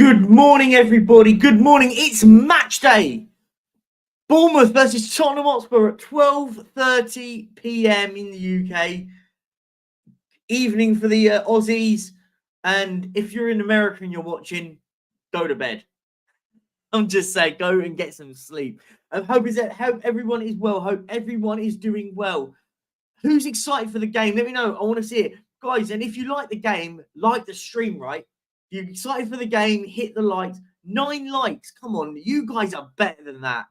Good morning, everybody. Good morning. It's match day. Bournemouth versus Tottenham Hotspur at 12:30 p.m. in the UK. Evening for the Aussies. And if you're in America and you're watching, go to bed. I'm just saying, go and get some sleep. Hope everyone is well. Hope everyone is doing well. Who's excited for the game? Let me know. I want to see it. Guys, and if you like the game, like the stream, right? If you're excited for the game, hit the likes. 9 likes. Come on. You guys are better than that.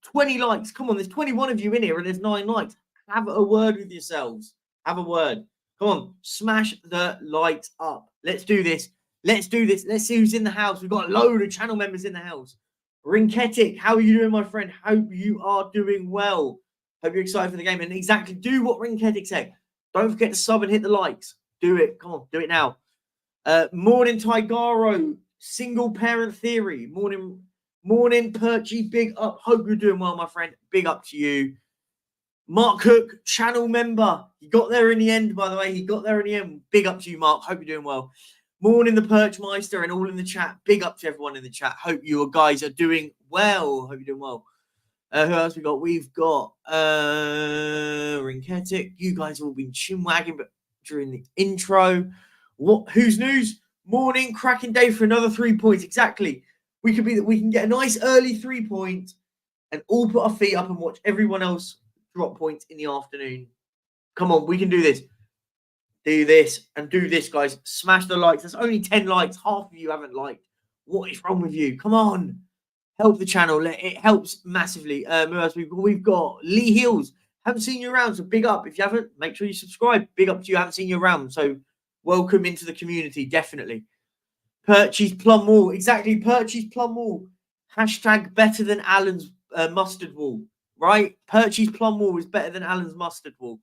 20 likes. Come on. There's 21 of you in here and there's 9 likes. Have a word with yourselves. Have a word. Come on. Smash the likes up. Let's do this. Let's do this. Let's see who's in the house. We've got a load of channel members in the house. Rinketic, how are you doing, my friend? Hope you are doing well. Hope you're excited for the game. And exactly, do what Rinketic said. Don't forget to sub and hit the likes. Do it. Come on, do it now. Morning, Tigaro. Single parent theory. Morning, Perchy. Big up. Hope you're doing well, my friend. Big up to you. Mark Cook, channel member. He got there in the end, by the way. He got there in the end. Big up to you, Mark. Hope you're doing well. Morning, the Perchmeister, and all in the chat. Big up to everyone in the chat. Hope you guys are doing well. Hope you're doing well. Who else we got? We've got Rinketic. You guys have all been chin-wagging but during the intro. Who's news? Morning, cracking day for another 3 points. Exactly. We can get a nice early 3 points and all put our feet up and watch everyone else drop points in the afternoon. Come on, we can do this. Do this and do this, guys. Smash the likes. There's only 10 likes. Half of you haven't liked. What is wrong with you? Come on. Help the channel. It helps massively. We've got Lee Hills. Haven't seen you around, so big up. If you haven't, make sure you subscribe. Big up to you. Haven't seen you around, so welcome into the community, definitely. Perchy's Plum Wall. Exactly, Perchy's Plum Wall. Hashtag better than Alan's mustard wall, right? Perchy's Plum Wall is better than Alan's mustard wall.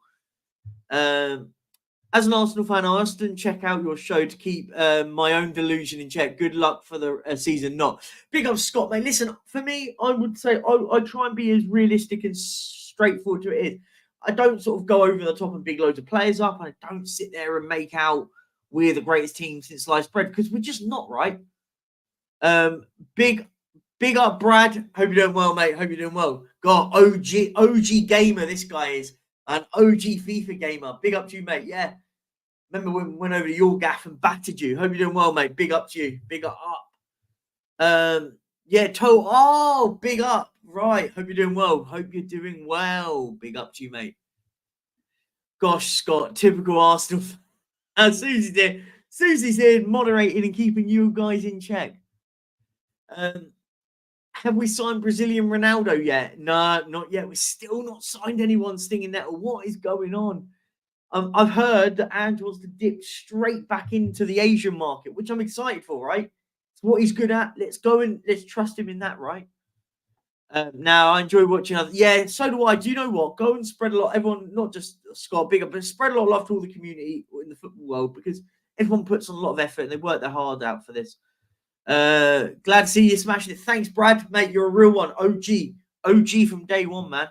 As an Arsenal fan, I often check out your show to keep my own delusion in check. Good luck for the season. Not big up, Scott, mate. Listen, for me, I would say I try and be as realistic and straightforward to it is. I don't sort of go over the top and big loads of players up. I don't sit there and make out we're the greatest team since sliced bread because we're just not, right? Big up, Brad. Hope you're doing well, mate. Hope you're doing well. God, OG gamer. This guy is. An OG FIFA gamer. Big up to you, mate. Yeah. Remember when we went over to your gaff and battered you. Hope you're doing well, mate. Big up to you. Big up. Yeah, oh, big up. Right. Hope you're doing well. Hope you're doing well. Big up to you, mate. Gosh, Scott. Typical Arsenal. Susie's there. Susie's here moderating and keeping you guys in check. Have we signed Brazilian Ronaldo yet? No, not yet. We're still not signed anyone stinging that. What is going on? I've heard that Ange wants to dip straight back into the Asian market, which I'm excited for, right? It's what he's good at. Let's go and let's trust him in that, right? Now, I enjoy watching others. Yeah, so do I. Do you know what? Go and spread a lot. Everyone, not just Scott, bigger, but spread a lot of love to all the community in the football world because everyone puts on a lot of effort and they work their hard out for this. Glad to see you smashing it. Thanks, Brad. Mate, you're a real one. OG from day one, man.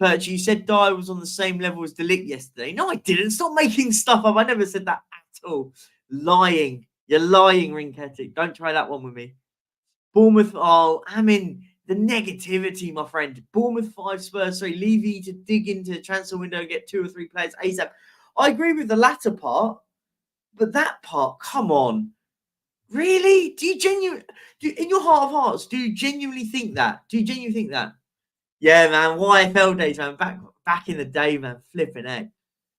Perchy, you said Dyer was on the same level as Delict yesterday. No, I didn't. Stop making stuff up. I never said that at all. Lying. You're lying, Rinketic. Don't try that one with me. Bournemouth, I'm in the negativity, my friend. Bournemouth 5, Spurs 3. Levy to dig into the transfer window and get 2 or 3 players ASAP. I agree with the latter part, but that part, come on. Really? In your heart of hearts, do you genuinely think that? Yeah, man. YFL days, man. Back in the day, man. Flipping heck.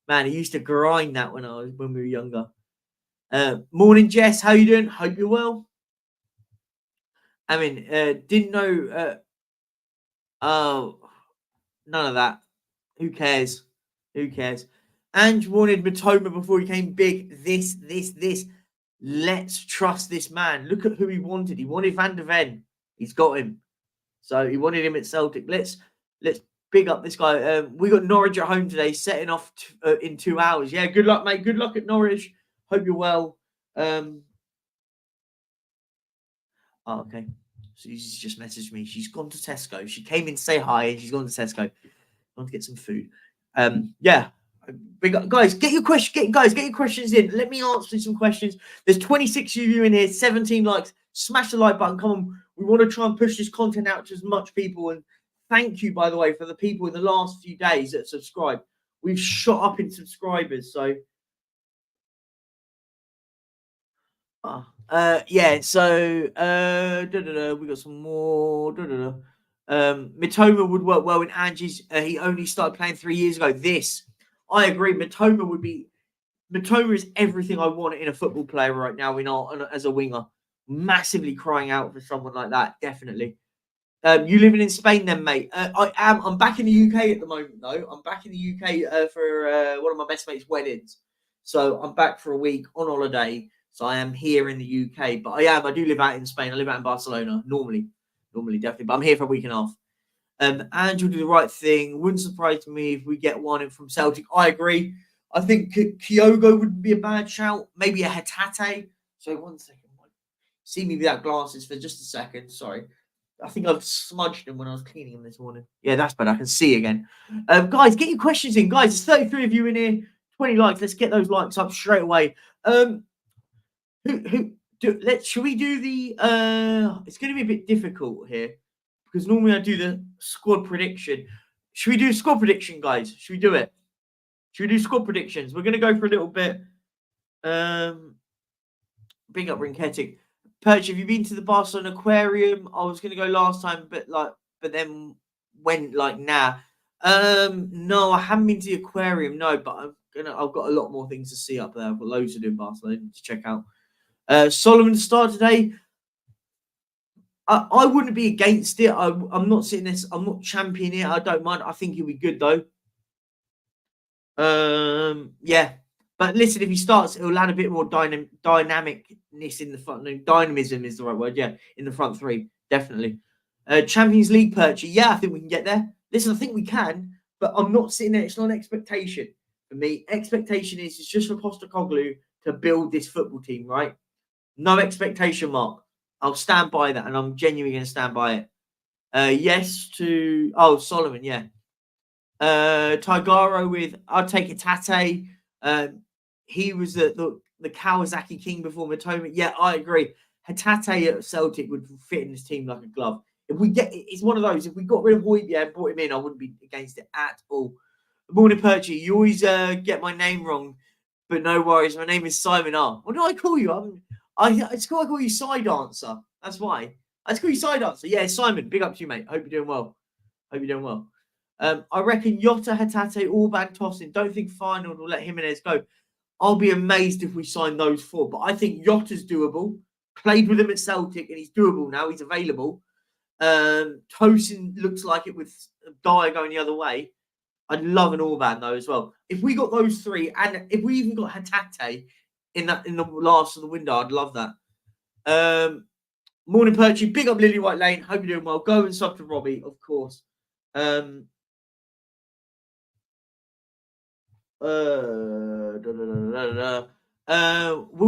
Man, I used to grind that when we were younger. Morning, Jess. How you doing? Hope you're well. I mean, didn't know. Oh, none of that. Who cares? Ange wanted Matoma before he came big. This. Let's trust this man. Look at who he wanted. He wanted Van der Ven. He's got him. So he wanted him at Celtic. Let's big up this guy. We got Norwich at home today, setting off in 2 hours. Yeah, good luck, mate. Good luck at Norwich. Hope you're well. Okay. Susie's just messaged me. She's gone to Tesco. She came in to say hi and she's gone to Tesco. Gone to get some food. Yeah. Guys, get your questions in. Let me answer some questions. There's 26 of you in here, 17 likes. Smash the like button. Come on, we want to try and push this content out to as much people. And thank you, by the way, for the people in the last few days that subscribed. We've shot up in subscribers. So, yeah. So, we got some more. Mitoma would work well in Angie's. He only started playing 3 years ago. I agree. Mitoma is everything I want in a football player right now as a winger. Massively crying out for someone like that, definitely. You living in Spain then, mate? I'm back in the UK at the moment, though. I'm back in the UK for one of my best mates' weddings. So I'm back for a week on holiday. So I am here in the UK. But I do live out in Spain. I live out in Barcelona, normally, definitely. But I'm here for a week and a half. Andrew do the right thing. Wouldn't surprise me if we get one in from Celtic. I agree. I think Kyogo would be a bad shout. Maybe a Hatate. So 1 second. See me without glasses for just a second. Sorry. I think I've smudged them when I was cleaning them this morning. Yeah, that's better. I can see again. Guys, get your questions in. Guys, there's 33 of you in here. 20 likes. Let's get those likes up straight away. Should we do the it's going to be a bit difficult here because normally I do the squad prediction. Should we do a squad prediction, guys? Should we do it? Should we do squad predictions? We're going to go for a little bit. Big up Rinketic. Perch, have you been to the Barcelona Aquarium? I was going to go last time, but then went nah. No, I haven't been to the aquarium. No, but I've got a lot more things to see up there. I've got loads to do in Barcelona to check out. Solomon start today. I wouldn't be against it. I'm not sitting this. I'm not championing it. I don't mind. I think he'll be good though. Yeah. But listen, if he starts, it'll add a bit more dynamicness in the front. Dynamism is the right word. Yeah, in the front three, definitely. Champions League Perchy. Yeah, I think we can get there. Listen, I think we can, but I'm not sitting there. It's not an expectation for me. Expectation is it's just for Postecoglou to build this football team, right? No expectation mark. I'll stand by that, and I'm genuinely going to stand by it. Yes to Solomon. Yeah. Tigaro with I'll take a Tate. He was the Kawasaki King before Mitoma. Yeah, I agree. Hatate at Celtic would fit in this team like a glove. If we it's one of those. If we got rid of Højbjerg and brought him in, I wouldn't be against it at all. Good morning, Perchy. You always get my name wrong, but no worries. My name is Simon R. What do I call you? I call you Side Answer. That's why. I just call you Side Answer. Yeah, Simon. Big up to you, mate. Hope you're doing well. I reckon Jota, Hatate, Orban, Tosin. Don't think Feyenoord will let Jimenez go. I'll be amazed if we sign those four. But I think Jota's doable. Played with him at Celtic and he's doable now. He's available. Tosin looks like it with Dyer going the other way. I'd love an Orban though as well. If we got those three, and if we even got Hatate in the last of the window, I'd love that. Morning, Perchy. Big up Lily White Lane. Hope you're doing well. Go and sub to Robbie, of course. Will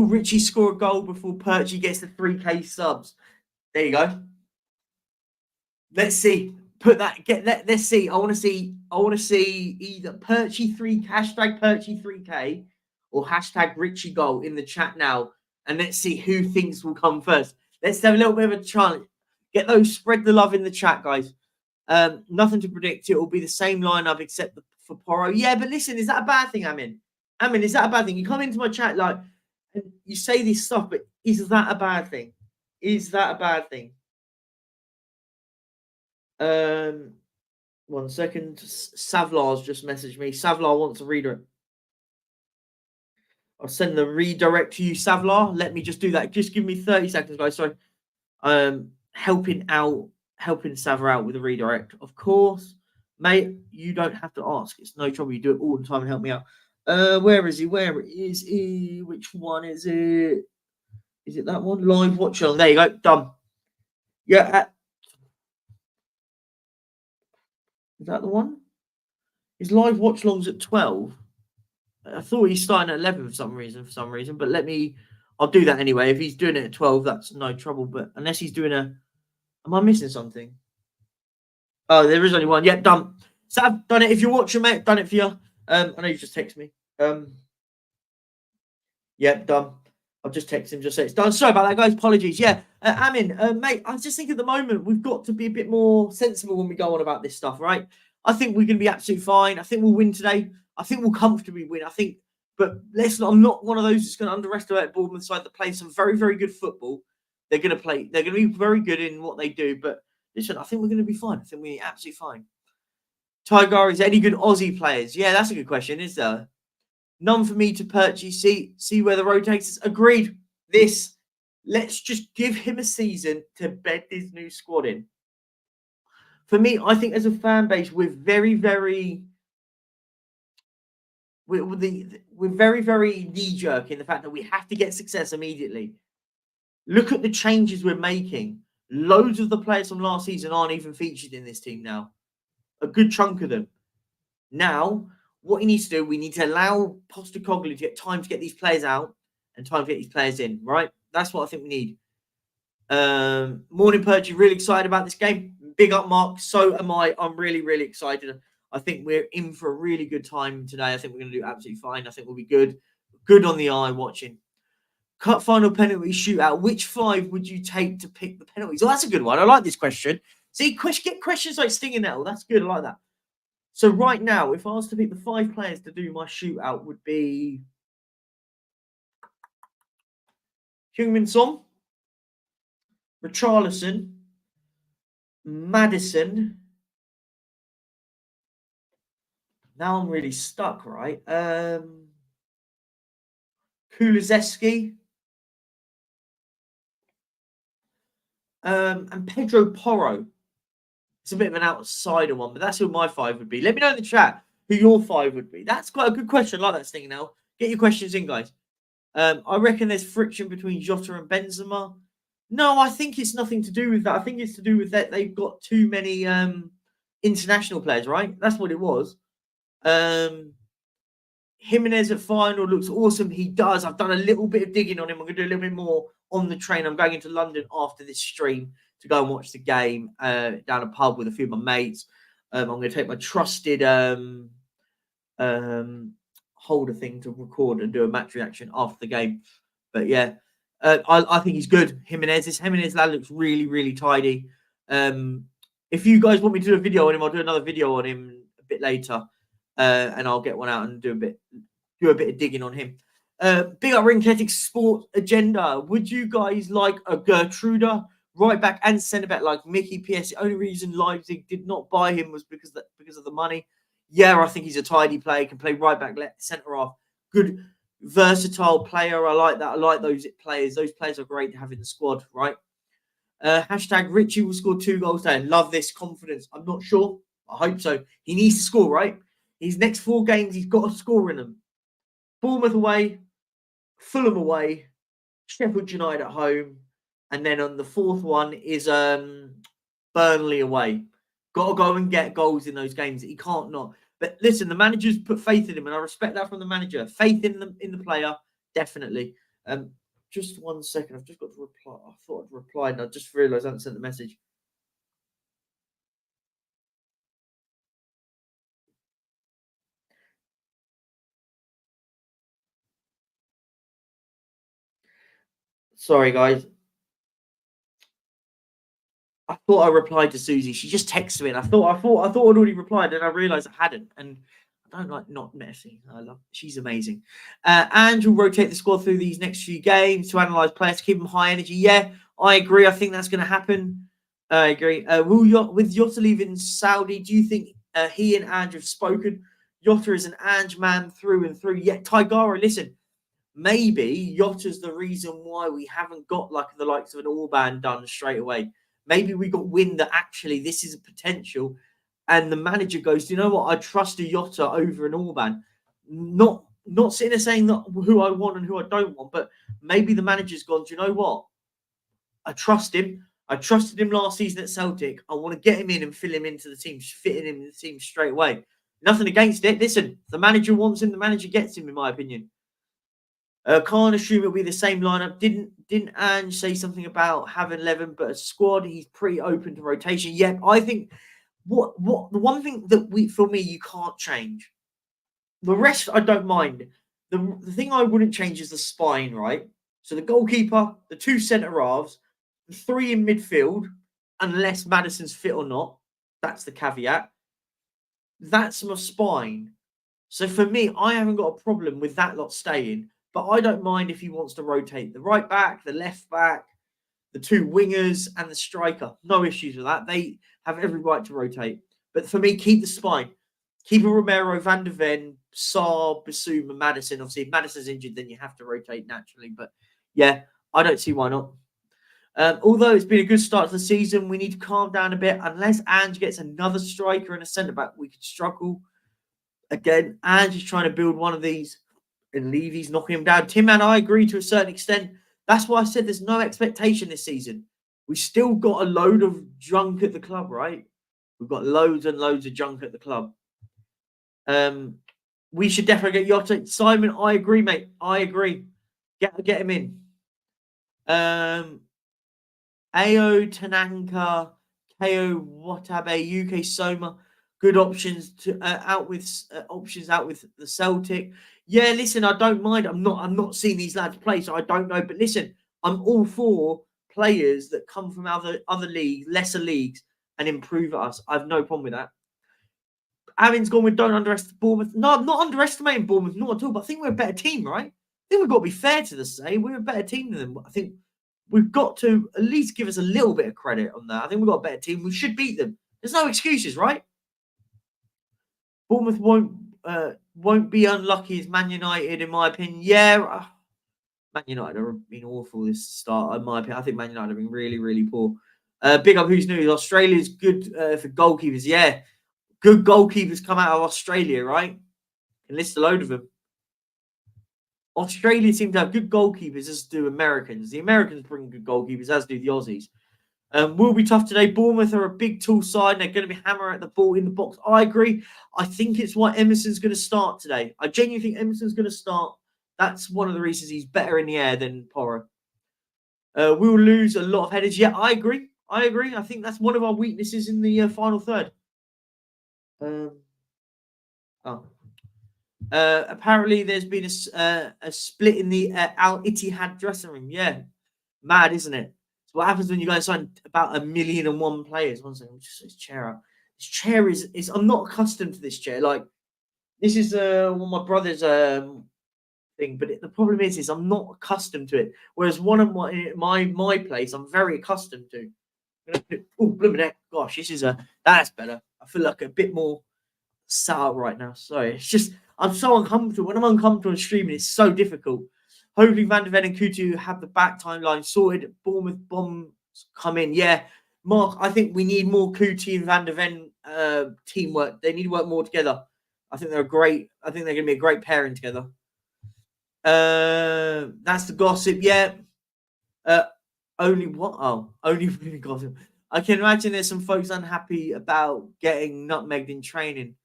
Richie score a goal before Perchy gets the 3K subs? There you go. Let's see. Let's see. I want to see either Perchy 3 hashtag Perchy 3K or hashtag Richie goal in the chat now, and let's see who thinks will come first. Let's have a little bit of a challenge. Spread the love in the chat, guys. Nothing to predict. It will be the same lineup except for Porro. Yeah, but listen, is that a bad thing, Amin? Amin, is that a bad thing? You come into my chat and you say this stuff, but is that a bad thing? Is that a bad thing? 1 second. Savlar's just messaged me. Savlar wants a redirect. I'll send the redirect to you, Savlar. Let me just do that. Just give me 30 seconds, guys. Sorry. Helping Savlar out with a redirect. Of course, mate, you don't have to ask. It's no trouble. You do it all the time and help me out. Where is he? Where is he? Which one is it? Is it that one? Live watch on. There you go. Done. Yeah. Is that the one? His live watch longs at 12. I thought he's starting at 11 for some reason. But I'll do that anyway. If he's doing it at 12, that's no trouble. But unless he's doing am I missing something? Oh, there is only one. Yeah, done. Sav, done it. If you're watching, mate, done it for you. I know you just texted me. Yeah, done. I've just texted him, just say it's done. Sorry about that, guys. Apologies. Yeah, Amin, mate, I just think at the moment we've got to be a bit more sensible when we go on about this stuff, right? I think we're going to be absolutely fine. I think we'll win today. I think we'll comfortably win. I think, but listen, I'm not one of those that's going to underestimate Bournemouth side that play some very, very good football. They're going to play. They're going to be very good in what they do. But listen, I think we're going to be fine. I think we're absolutely fine. Tigar, is there any good Aussie players? Yeah, that's a good question. Is there? None for me to purchase. See where the road takes us. Agreed. Let's just give him a season to bed this new squad in. For me, I think as a fan base, we're very, very knee jerk in the fact that we have to get success immediately. Look at the changes we're making. Loads of the players from last season aren't even featured in this team now. A good chunk of them. Now, what he needs to do, we need to allow Postecoglou to get time to get these players out and time to get these players in, right? That's what I think we need. Morning, Perchy. Really excited about this game. Big up, Mark. So am I. I'm really, really excited. I think we're in for a really good time today. I think we're going to do absolutely fine. I think we'll be good. Good on the eye watching. Cut final penalty shootout. Which 5 would you take to pick the penalties? Oh, that's a good one. I like this question. See, get questions like stinging nettle. That's good. I like that. So right now, if I was to pick the 5 players to do my shootout, would be Heung-min Son, Richarlison, Madison. Now I'm really stuck, right? Kulusevski, and Pedro Porro. It's a bit of an outsider one, but that's who my 5 would be. Let me know in the chat who your 5 would be. That's quite a good question. I like that stinging now. Get your questions in, guys. I reckon there's friction between Jota and Benzema. No, I think it's nothing to do with that. I think it's to do with that they've got too many international players, right? That's what it was. Jimenez at final looks awesome. He does. I've done a little bit of digging on him. I'm going to do a little bit more on the train. I'm going into London after this stream to go and watch the game down a pub with a few of my mates. I'm going to take my trusted holder thing to record and do a match reaction after the game. But yeah, I think he's good. This Jimenez lad looks really, really tidy. If you guys want me to do a video on him, I'll do another video on him a bit later. And I'll get one out and do a bit of digging on him. Big up Ringketic Sport Agenda. Would you guys like a Gertruda right back and centre back like Mickey? PS. The only reason Leipzig did not buy him was because of the money. Yeah, I think he's a tidy player. Can play right back, left, centre half. Good, versatile player. I like that. I like those players. Those players are great to have in the squad, right? Hashtag Richie will score 2 goals today. Love this confidence. I'm not sure. I hope so. He needs to score, right? His next 4 games, he's got to score in them. Bournemouth away, Fulham away, Sheffield United at home, and then on the 4th one is Burnley away. Got to go and get goals in those games. He can't not. But listen, the manager's put faith in him, and I respect that from the manager. Faith in the player, definitely. Just 1 second. I've just got to reply. I thought I'd replied, and I just realised I haven't sent the message. Sorry, guys. I thought I replied to Susie. She just texted me, and I thought I'd already replied, and I realised I hadn't. And I don't like not messy. She's amazing. Andrew will rotate the squad through these next few games to analyse players to keep them high energy. Yeah, I agree. I think that's going to happen. I agree. With Jota leaving Saudi, do you think he and Andrew have spoken? Jota is an Ange man through and through. Yeah, Tigara, listen. Maybe Jota's the reason why we haven't got like the likes of an Orban done straight away. Maybe we got wind that actually this is a potential, and the manager goes, "Do you know what? I trust a Jota over an Orban." Not sitting there saying that who I want and who I don't want, but maybe the manager's gone, "Do you know what? I trust him. I trusted him last season at Celtic. I want to get him in and fill him into the team, fitting him in the team straight away." Nothing against it. Listen, the manager wants him, the manager gets him, in my opinion. Can't assume it'll be the same lineup. Didn't Ange say something about having 11 but a squad? He's pretty open to rotation. Yeah, I think what the one thing that for me you can't change. The rest I don't mind. The thing I wouldn't change is the spine, right? So the goalkeeper, the 2 centre halves, the 3 in midfield, unless Maddison's fit or not. That's the caveat. That's my spine. So for me, I haven't got a problem with that lot staying. But I don't mind if he wants to rotate the right back, the left back, the 2 wingers, and the striker. No issues with that. They have every right to rotate. But for me, keep the spine. Keep a Romero, Van de Ven, Saar, Basuma, Maddison. Obviously, if Maddison's injured, then you have to rotate naturally. But yeah, I don't see why not. Although it's been a good start to the season, we need to calm down a bit. Unless Ange gets another striker and a centre back, we could struggle. Again, Ange is trying to build one of these, and Levy's knocking him down. Tim and I agree to a certain extent. That's why I said there's no expectation this season. We still got a load of junk at the club, right? We've got loads and loads of junk at the club. We should definitely get Yotta. Simon, I agree, mate. I agree. Get him in. Ao Tananka, KO Watabe, UK Soma. Good options to out with the Celtic. Yeah, listen, I don't mind. I'm not seeing these lads play, so I don't know. But listen, I'm all for players that come from other leagues, lesser leagues, and improve us. I have no problem with that. Aaron's gone with don't underestimate Bournemouth. No, I'm not underestimating Bournemouth, not at all. But I think we're a better team, right? I think we've got to be fair to the say. We're a better team than them. I think we've got to at least give us a little bit of credit on that. I think we've got a better team. We should beat them. There's no excuses, right? Bournemouth won't be unlucky as Man United, in my opinion. Yeah, Man United have been awful this start, in my opinion. I think Man United have been really, really poor. Big up who's new. Australia's good for goalkeepers. Yeah, good goalkeepers come out of Australia, right? Can list a load of them. Australia seem to have good goalkeepers, as do Americans. The Americans bring good goalkeepers, as do the Aussies. Will be tough today. Bournemouth are a big tool side. They're going to be hammering at the ball in the box. I agree. I think it's why Emerson's going to start today. I genuinely think Emerson's going to start. That's one of the reasons he's better in the air than Porro. We'll lose a lot of headers. Yeah, I agree. I think that's one of our weaknesses in the final third. Apparently, there's been a split in the Al Ittihad dressing room. Yeah, mad, isn't it? So what happens when you guys sign about 1,000,001 players? One second, just this chair out. This chair is I'm not accustomed to this chair. Like this is one of my brother's thing, but the problem is I'm not accustomed to it. Whereas one of my place, I'm very accustomed to. Oh, blooming heck. Gosh, that's better. I feel like a bit more sat out right now. Sorry, it's just I'm so uncomfortable. When I'm uncomfortable and streaming, it's so difficult. Hopefully, Van de Ven and Coutu have the back timeline sorted. Bournemouth bombs come in. Yeah, Mark, I think we need more Coutu and Van de Ven teamwork. They need to work more together. I think they're great. I think they're going to be a great pairing together. That's the gossip. Yeah. Only what? Oh, only really gossip. I can imagine there's some folks unhappy about getting nutmegged in training.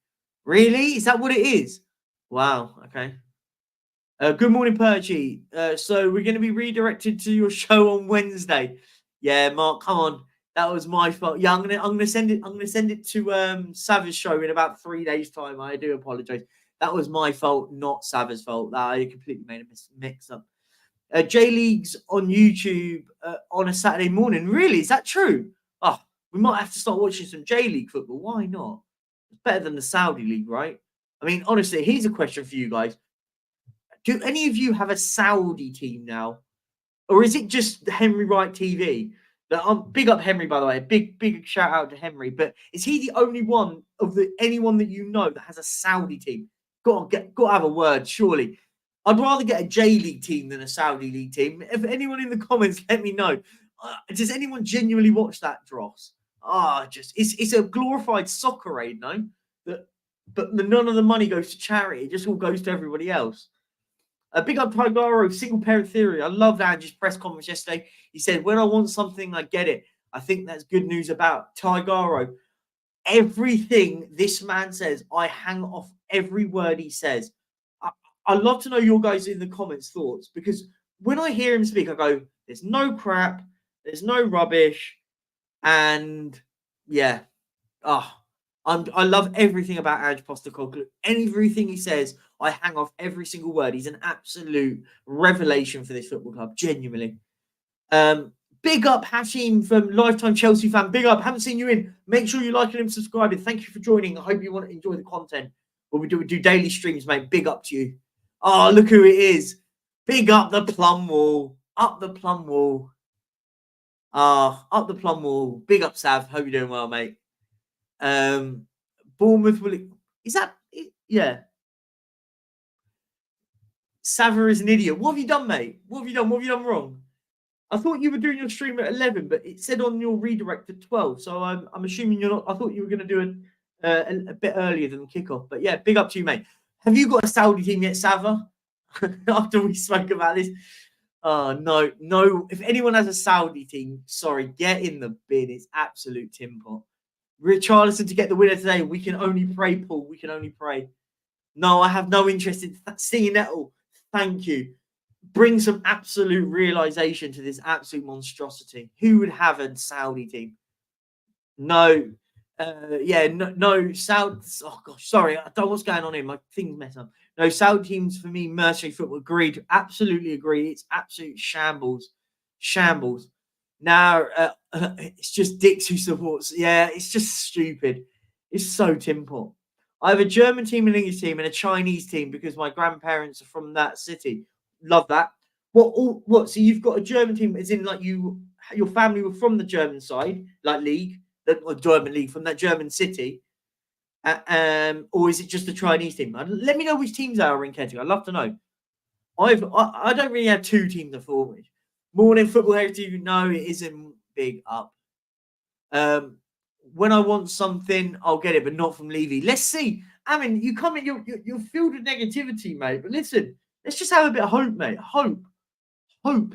Really? Is that what it is? Wow. Okay. Good morning, Perchy. So we're going to be redirected to your show on Wednesday. Yeah, Mark, come on. That was my fault. Yeah, I'm gonna send it. I'm gonna send it to Sav's show in about 3 days' time. I do apologize. That was my fault, not Sav's fault. I completely made a mix up. J League's on YouTube on a Saturday morning. Really? Is that true? Oh, we might have to start watching some J League football. Why not? It's better than the Saudi League, right? I mean, honestly, here's a question for you guys. Do any of you have a Saudi team now? Or is it just Henry Wright TV? Big up Henry, by the way. Big shout out to Henry. But is he the only one of anyone that you know that has a Saudi team? Got to have a word, surely. I'd rather get a J League team than a Saudi League team. If anyone in the comments, let me know. Does anyone genuinely watch that, Dross? It's a glorified soccer aid, no? But none of the money goes to charity. It just all goes to everybody else. Big up Tigaro, single parent theory. I loved Ange's press conference yesterday. He said, when I want something, I get it. I think that's good news about Tigaro. Everything this man says, I hang off every word he says. I'd love to know your guys in the comments thoughts, because when I hear him speak, I go, there's no crap, there's no rubbish, and I love everything about Ange Postecoglou. Everything he says, I hang off every single word. He's an absolute revelation for this football club, genuinely. Big up Hashim from Lifetime Chelsea fan. Big up. Haven't seen you in. Make sure you like and subscribe. Thank you for joining. I hope you want to enjoy the content. What we do daily streams, mate. Big up to you. Oh, look who it is. Big up the plum wall. Up the plum wall. Up the plum wall. Big up, Sav. Hope you're doing well, mate. Bournemouth will... Is that... Yeah. Sava is an idiot. What have you done, mate? What have you done? What have you done wrong? I thought you were doing your stream at 11, but it said on your redirect at 12. So I'm assuming you're not. I thought you were going to do a bit earlier than kickoff. But yeah, big up to you, mate. Have you got a Saudi team yet, Sava? After we spoke about this. Oh, no. If anyone has a Saudi team, sorry, get in the bin. It's absolute tin pot. Richarlison to get the winner today. We can only pray, Paul. We can only pray. No, I have no interest in seeing that all. Thank you. Bring some absolute realization to this absolute monstrosity. Who would have a Saudi team? No. No. Saudi. Oh, gosh. Sorry. I don't know what's going on here. My thing's messed up. No, Saudi teams for me, mercenary football. Agreed. Absolutely agree. It's absolute shambles. Shambles. Now, it's just Dix who supports. Yeah, it's just stupid. It's so timple. I have a German team, an English team, and a Chinese team because my grandparents are from that city. Love that. What? So you've got a German team, as in like your family were from the German side, like league, or German league, from that German city, or is it just the Chinese team? Let me know which teams are in Kentucky. I'd love to know. I don't really have two teams to form with. Morning Football Heritage, no, it isn't big up. When I want something, I'll get it, but not from Levy. Let's see. I mean, you come in, you're filled with negativity, mate. But listen, let's just have a bit of hope, mate. Hope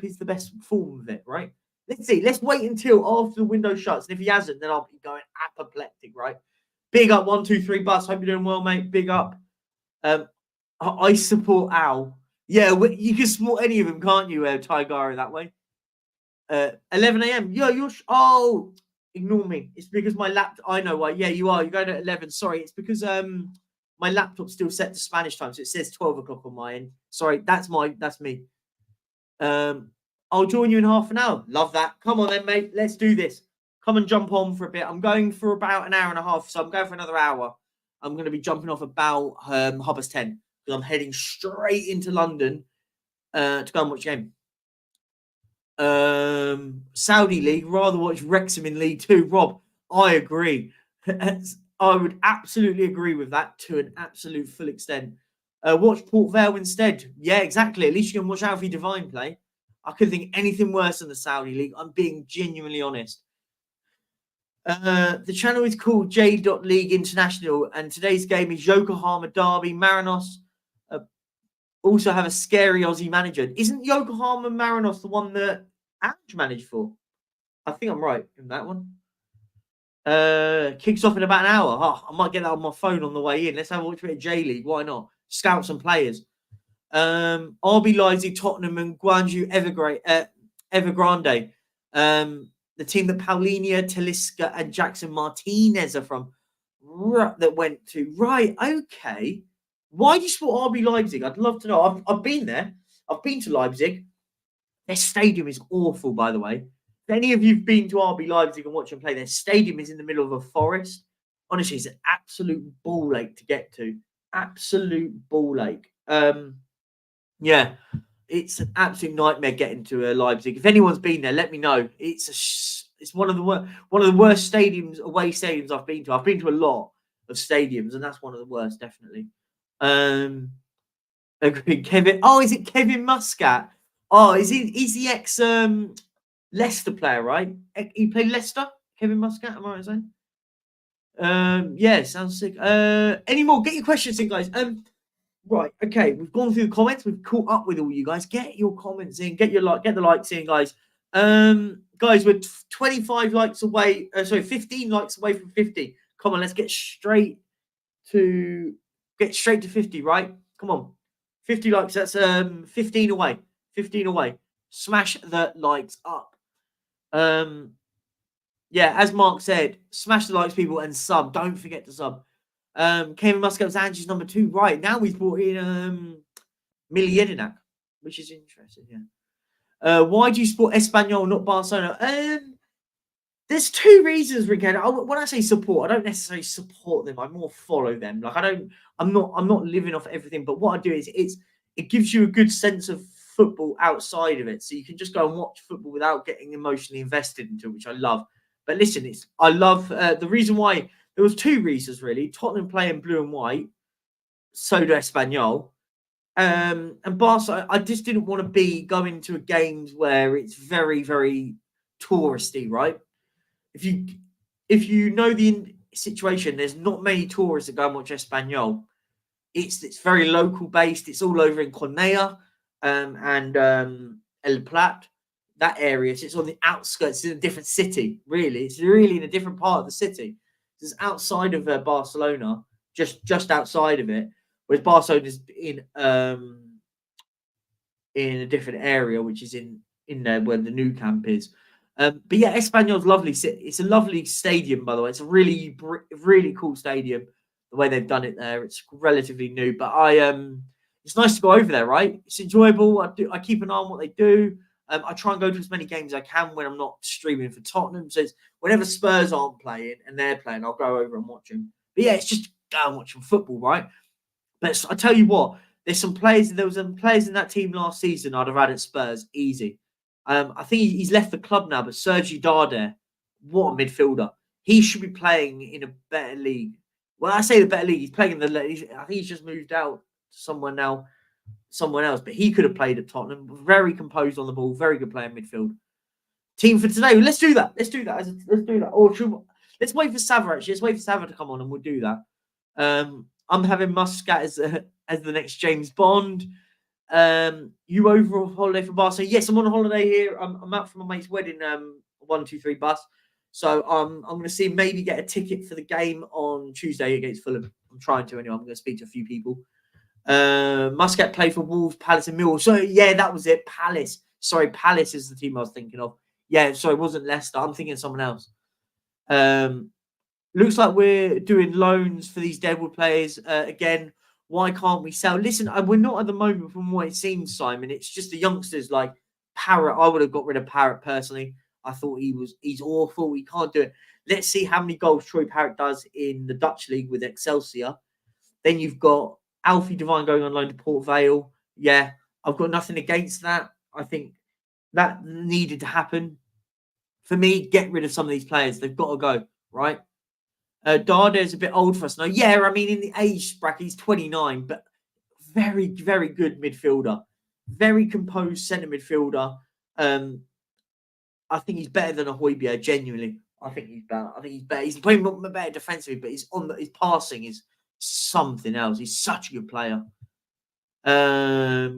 is the best form of it, right? Let's see. Let's wait until after the window shuts. And if he hasn't, then I'll be going apoplectic, right? Big up, 1, 2, 3 bus. Hope you're doing well, mate. Big up. I support Al. Yeah, you can support any of them, can't you, Tigara, that way? 11 a.m. Yeah, oh, ignore me. It's because my laptop. I know why. Yeah, you are. You're going at 11. Sorry, it's because my laptop's still set to Spanish time, so it says 12 o'clock on my end. Sorry, that's me. I'll join you in half an hour. Love that. Come on then, mate. Let's do this. Come and jump on for a bit. I'm going for about an hour and a half, so I'm going for another hour. I'm going to be jumping off about 10:30 because I'm heading straight into London to go and watch a game. Saudi League, rather watch Wrexham in League 2. Rob, I agree. I would absolutely agree with that to an absolute full extent. Watch Port Vale instead. Yeah, exactly. At least you can watch Alfie Devine play. I couldn't think anything worse than the Saudi League. I'm being genuinely honest. The channel is called J. League International, and today's game is Yokohama Derby. Marinos also have a scary Aussie manager. Isn't Yokohama Marinos the one that Ange managed for? I think I'm right in that one. Kicks off in about an hour. Oh, I might get that on my phone on the way in. Let's have a watch a bit of J League. Why not? Scout some players. RB Leipzig, Tottenham, and Guangzhou Evergrande. The team that Paulinho, Talisca, and Jackson Martinez are from. That went to right. Okay. Why do you support RB Leipzig? I'd love to know. I've been there. I've been to Leipzig. Their stadium is awful, by the way. If any of you've been to RB Leipzig and watched them play, their stadium is in the middle of a forest. Honestly, it's an absolute ball ache to get to. Absolute ball ache. Yeah, it's an absolute nightmare getting to Leipzig. If anyone's been there, let me know. It's one of the worst stadiums, away stadiums I've been to. I've been to a lot of stadiums, and that's one of the worst, definitely. Agreed. Kevin. Oh, is it Kevin Muscat? Oh, is he ex Leicester player, right? He played Leicester. Kevin Muscat. Am I right saying? Yeah, sounds sick. Any more? Get your questions in, guys. Right. Okay, we've gone through the comments. We've caught up with all you guys. Get your comments in. Get the likes in, guys. Guys, we're 25 likes away. 15 likes away from 50. Come on, let's get straight to 50. Right? Come on, 50 likes. That's 15 away. 15 away. Smash the likes up. Yeah, as Mark said, smash the likes, people, and sub. Don't forget to sub. Kevin Muscat was Ange's number 2. Right, now we've brought in Miliedinak, which is interesting, yeah. Why do you support Espanyol, not Barcelona? There's 2 reasons, Ricardo. When I say support, I don't necessarily support them. I more follow them. Like I'm not living off everything. But what I do is it gives you a good sense of football outside of it, so you can just go and watch football without getting emotionally invested into it, which I love. But listen, I love the reason why. There was 2 reasons really. Tottenham playing blue and white, so do Espanyol. And Barca, I just didn't want to be going to games where it's very, very touristy, right? If you know the situation, there's not many tourists that go and watch Espanyol. It's very local based. It's all over in Cornellà and El Plat, that area. So it's on the outskirts. It's in a different city, really. It's really in a different part of the city. It's outside of Barcelona, just outside of it. Whereas Barcelona is in a different area, which is in there where the new camp is. But yeah, Espanyol's lovely. It's a lovely stadium, by the way. It's a really cool stadium. The way they've done it there, it's relatively new. But it's nice to go over there, right? It's enjoyable. I keep an eye on what they do. I try and go to as many games as I can when I'm not streaming for Tottenham. So whenever Spurs aren't playing and they're playing, I'll go over and watch them. But yeah, it's just go and watch some football, right? But I tell you what, there was some players in that team last season I'd have had at Spurs easy. I think he's left the club now, but Sergi Darder, what a midfielder. He should be playing in a better league. When I say the better league, he's playing in I think he's just moved out somewhere now, someone else, but he could have played at Tottenham. Very composed on the ball, very good player in midfield. Team for today, let's do that. Let's do that. Or let's wait for Sava, actually. Let's wait for Sava to come on and we'll do that. I'm having Muscat as the next James Bond. You over on holiday for Barcelona? Yes, I'm on a holiday here. I'm out for my mate's wedding. 123 bus. So I'm going to see maybe get a ticket for the game on Tuesday against Fulham. I'm trying to anyway. I'm going to speak to a few people. Muscat played for Wolves, Palace, and Millwall. So yeah, that was it. Palace. Sorry, Palace is the team I was thinking of. Yeah, sorry, it wasn't Leicester. I'm thinking of someone else. Looks like we're doing loans for these Deadwood players again. Why can't we sell? Listen, we're not at the moment from what it seems, Simon. It's just the youngsters like Parrott. I would have got rid of Parrott personally. I thought he's awful. He can't do it. Let's see how many goals Troy Parrott does in the Dutch league with Excelsior. Then you've got Alfie Devine going on loan to Port Vale. Yeah, I've got nothing against that. I think that needed to happen. For me, get rid of some of these players. They've got to go, right? Darder is a bit old for us now. Yeah, I mean, in the age bracket, he's 29, but very, very good midfielder. Very composed centre midfielder. I think he's better than a Højbjerg, genuinely. I think he's better. He's playing better defensively, but his passing is something else. He's such a good player. They're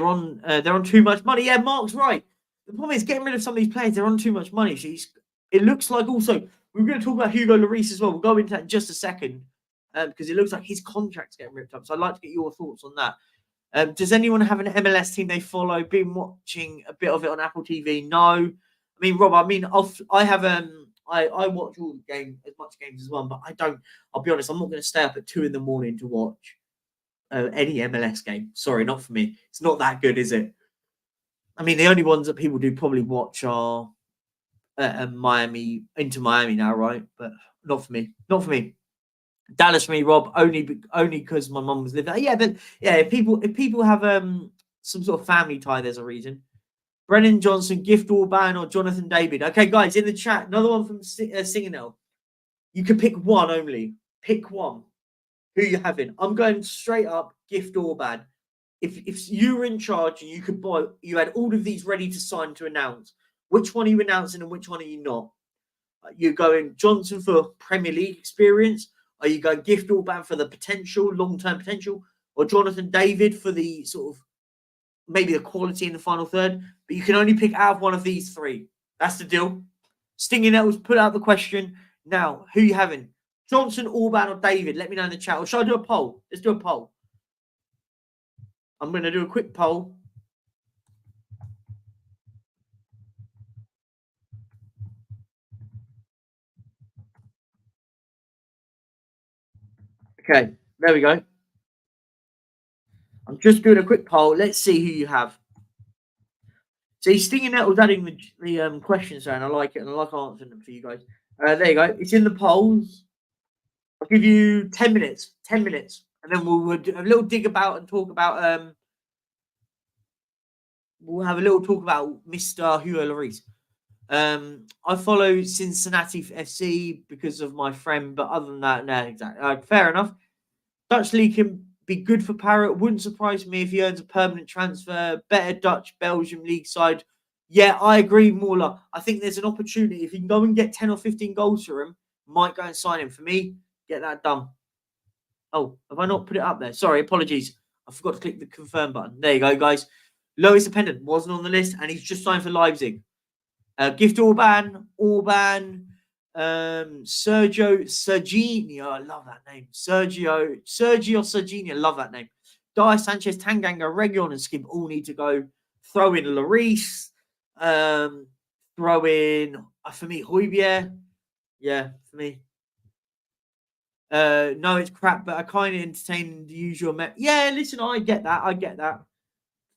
on too much money. Yeah, Mark's right. The problem is getting rid of some of these players. They're on too much money. It looks like also we're going to talk about Hugo Lloris as well. We'll go into that in just a second because it looks like his contract's getting ripped up. So I'd like to get your thoughts on that. Does anyone have an MLS team they follow? Been watching a bit of it on Apple TV? No. I mean, Rob. I have I watch all the games, as much games as well, but I don't. I'll be honest. I'm not going to stay up at 2 a.m. to watch any MLS game. Sorry, not for me. It's not that good, is it? I mean, the only ones that people do probably watch are Miami, into Miami now, right? But not for me. Not for me. Dallas for me, Rob, only because my mum was living there. Yeah, but yeah, if people have some sort of family tie, there's a reason. Brennan Johnson, Gift Orban, or Jonathan David. Okay, guys, in the chat, another one from Singanel. You can pick one only. Pick one. Who you having? I'm going straight up Gift Orban. If you were in charge and you had all of these ready to sign to announce, which one are you announcing and which one are you not? You're going Johnson for Premier League experience? Are you going Gift Orban for the potential, long-term potential? Or Jonathan David for the sort of maybe the quality in the final third? But you can only pick out of one of these 3. That's the deal. Stinging Nettles, put out the question. Now, who are you having? Johnson, Orban, or David? Let me know in the chat. Or should I do a poll? Let's do a poll. I'm going to do a quick poll. Okay, there we go. I'm just doing a quick poll. Let's see who you have. See, Stinging Nettle's adding the questions there, and I like it, and I like answering them for you guys. There you go. It's in the polls. I'll give you 10 minutes. 10 minutes. And then we'll do a little dig about and talk about we'll have a little talk about Mr. Hugo Lloris. I follow Cincinnati FC because of my friend, but other than that, no, exactly. Fair enough. Dutch league can be good for Parrott. Wouldn't surprise me if he earns a permanent transfer. Better Dutch Belgium league side. Yeah, I agree, Mauler. I think there's an opportunity. If you can go and get 10 or 15 goals for him, might go and sign him. For me, get that done. Oh, have I not put it up there? Sorry, apologies. I forgot to click the confirm button. There you go, guys. Lois Dependent wasn't on the list, and he's just signed for Leipzig. Gift Orban, Sergio Serginho. I love that name. Sergio Serginho. Love that name. Dyer Sanchez, Tanganga, Region, and Skip all need to go. Throw in Lloris. Throw in, for me, Højbjerg. Yeah, for me. No, it's crap, but I kind of entertain the usual. Yeah, listen, I get that. I get that.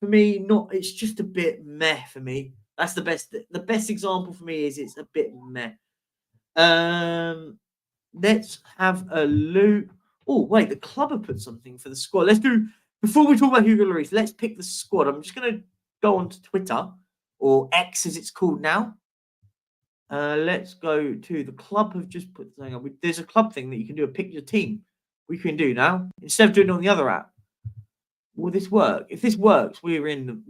For me, not. It's just a bit meh for me. That's the best. The best example for me is it's a bit meh. Let's have a look. Oh, wait, the club have put something for the squad. Let's do, before we talk about Hugo Lloris, let's pick the squad. I'm just going to go on to Twitter, or X as it's called now. Let's go to the club. Have just put something up. There's a club thing that you can do a pick your team. We can do now instead of doing it on the other app. Will this work? If this works, we're in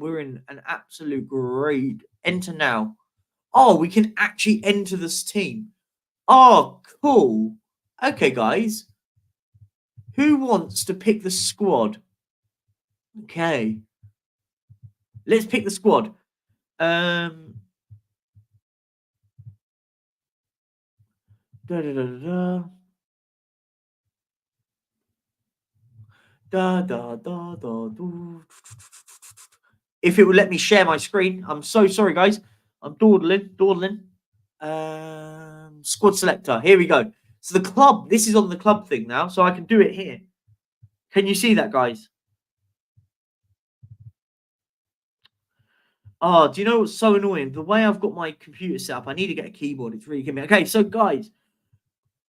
an absolute great. Enter now. Oh, we can actually enter this team. Oh, cool. Okay, guys. Who wants to pick the squad? Okay. Let's pick the squad. Da, da, da, da. Da, da, da, da, do. If it would let me share my screen. I'm so sorry, guys. I'm dawdling. Squad selector. Here we go. So the club, this is on the club thing now, so I can do it here. Can you see that, guys? Oh, do you know what's so annoying? The way I've got my computer set up, I need to get a keyboard. It's really giving me. Okay, so guys,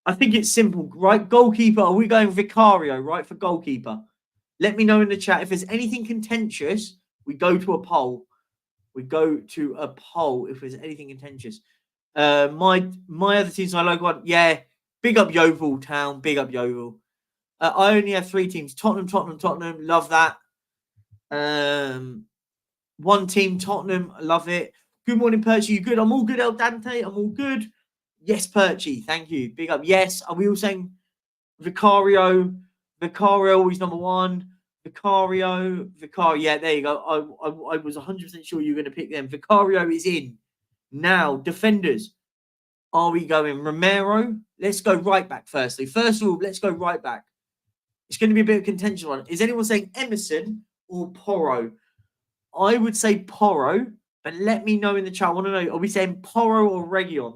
I think it's simple, right? Goalkeeper, are we going Vicario, right, for goalkeeper? Let me know in the chat. If there's anything contentious, we go to a poll. We go to a poll if there's anything contentious. My other teams, I like one. Yeah, big up Yeovil Town. Big up Yeovil. I only have 3 teams. Tottenham. Love that. One team, Tottenham. Love it. Good morning, Perchy. You good? I'm all good, El Dante. I'm all good. Yes, Perchy. Thank you. Big up. Yes. Are we all saying Vicario? Vicario always number 1. Vicario. Yeah, there you go. I was 100% sure you were going to pick them. Vicario is in. Now, defenders. Are we going Romero? Let's go right back firstly. First of all, let's go right back. It's going to be a bit of a contentious one. Is anyone saying Emerson or Porro? I would say Porro, but let me know in the chat. I want to know, are we saying Porro or Region?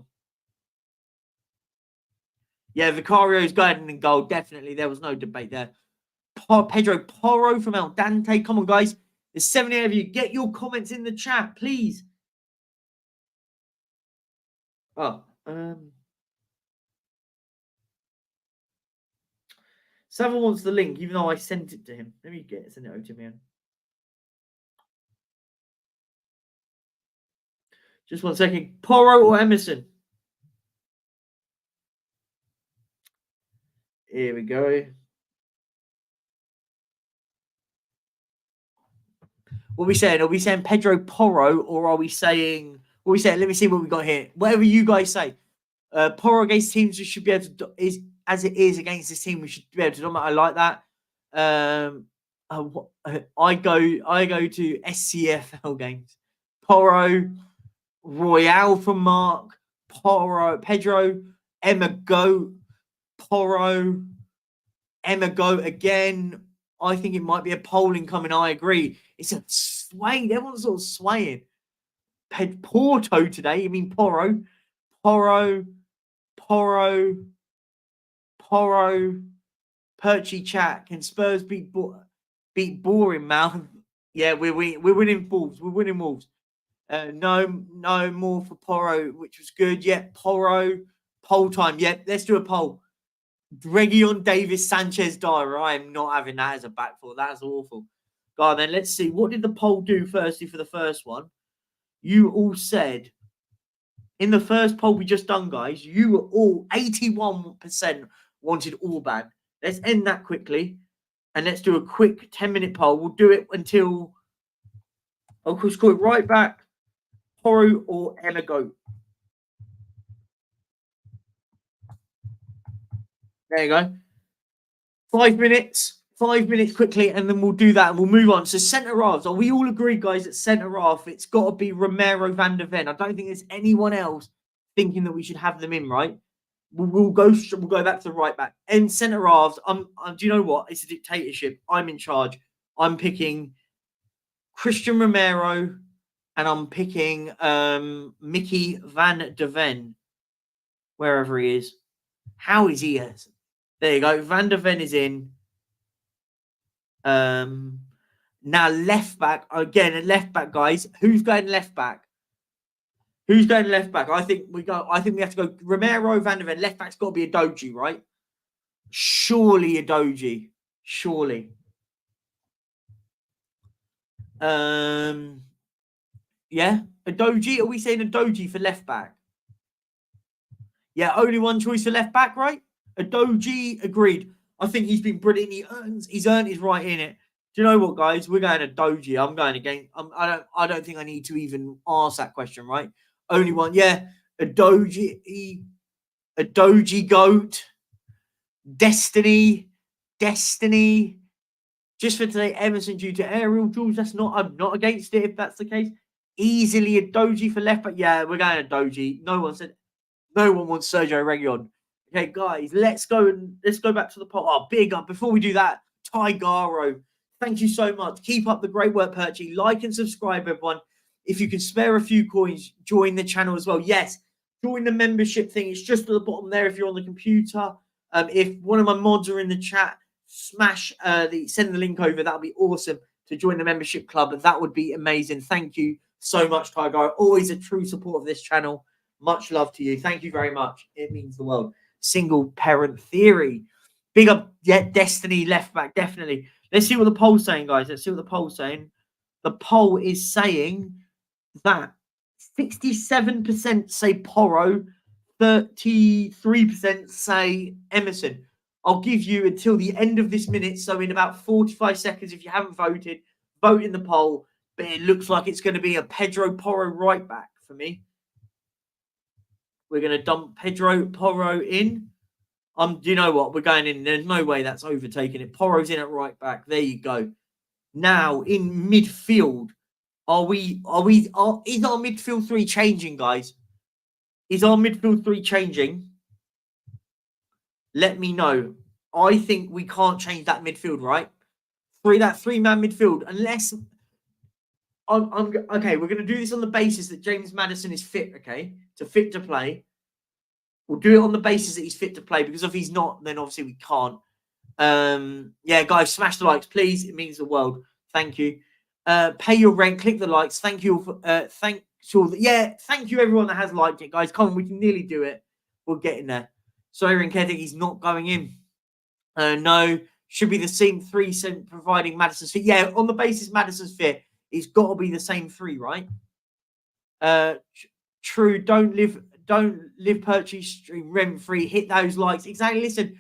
Yeah, Vicario's going in goal. Definitely. There was no debate there. Pedro Porro from El Dante. Come on, guys. There's 78 of you. Get your comments in the chat, please. Oh, Savile wants the link, even though I sent it to him. Let me send it over to him. Just 1 second. Porro or Emerson? Here we go. What are we saying? Are we saying Pedro Porro or are we saying? What are we saying? Let me see what we got here. Whatever you guys say. Porro against teams we should be able to as it is against this team we should be able to dominate. I like that. I go to SCFL games. Porro, Royale from Mark, Porro, Pedro, Emma Go, Porro, Emma Go again. I think it might be a polling coming. I agree. It's a swaying. Everyone's sort of swaying. Porto today. You mean Porro? Porro. Perchy chat. Can Spurs beat Bournemouth? Yeah, we're winning Wolves. We're winning Wolves. No more for Porro, which was good. Yeah, Porro. Poll time. Yeah, let's do a poll. Reguilon, Davis, Sanchez, Dyer. I am not having that as a back four. That's awful. God, then let's see. What did the poll do firstly for the first one? You all said in the first poll we just done, guys, you were all 81% wanted Orban. Let's end that quickly and let's do a quick 10-minute poll. We'll do it until I'll call it right back. Porro or Emigo. There you go. 5 minutes. 5 minutes quickly, and then we'll do that and we'll move on. So centre halves. Are we all agree, guys, that centre half, it's got to be Romero, Van der Ven. I don't think there's anyone else thinking that we should have them in, right? We'll go back to the right back. And centre halves, do you know what? It's a dictatorship. I'm in charge. I'm picking Christian Romero and I'm picking Mickey Van der Ven, wherever he is. How is he? There you go. Van der Ven is in. Now left back again. Left back, guys. Who's going left back? Who's going left back? I think we have to go Romero, Van der Ven. Left back's got to be a Doji, right? Surely a Doji. Surely. Yeah, a Doji. Are we saying a Doji for left back? Yeah, only one choice for left back, right? A Doji, agreed. I think he's been brilliant. He's earned his right in it. Do you know what, guys? We're going to Doji. I'm going again. I don't think I need to even ask that question, right? Only one. Yeah, a Doji goat. Destiny. Just for today, Emerson due to aerial duels. I'm not against it if that's the case. Easily a Doji for left back. Yeah, we're going to Doji. No one wants Sergio Reguilon. Okay, guys, let's go back to the pot. Oh, big up. Before we do that, Tigaro, thank you so much. Keep up the great work, Perchy. Like and subscribe, everyone. If you can spare a few coins, join the channel as well. Yes, join the membership thing. It's just at the bottom there if you're on the computer. If one of my mods are in the chat, send the link over. That'll be awesome to join the membership club. That would be amazing. Thank you so much, Tigaro. Always a true support of this channel. Much love to you. Thank you very much. It means the world. Single parent theory. Big up, yeah, Destiny left back, definitely. Let's see what the poll's saying, guys. Let's see what the poll's saying. The poll is saying that 67% say Porro, 33% say Emerson. I'll give you until the end of this minute, so in about 45 seconds, if you haven't voted, vote in the poll. But it looks like it's going to be a Pedro Porro right back for me. We're going to dump Pedro Porro in. Do you know what? We're going in. There's no way that's overtaking it. Porro's in at right back. There you go. Now, in midfield, is our midfield three changing, guys? Is our midfield three changing? Let me know. I think we can't change that midfield, right? That three-man midfield, unless... okay, we're going to do this on the basis that James Maddison is fit, okay? Fit to play. We'll do it on the basis that he's fit to play, because if he's not, then obviously we can't. Yeah, guys, smash the likes, please. It means the world. Thank you. Pay your rent, click the likes. Thank you. Thank you everyone that has liked it, guys. Come on, we can nearly do it. We'll get in there. Sorry, Rinketic, he's not going in. No, should be the same 3 providing Maddison's fit. Yeah, on the basis Maddison's fit, it's got to be the same 3, right? True. Don't live Perchy stream rent free. Hit those likes. Exactly. Listen,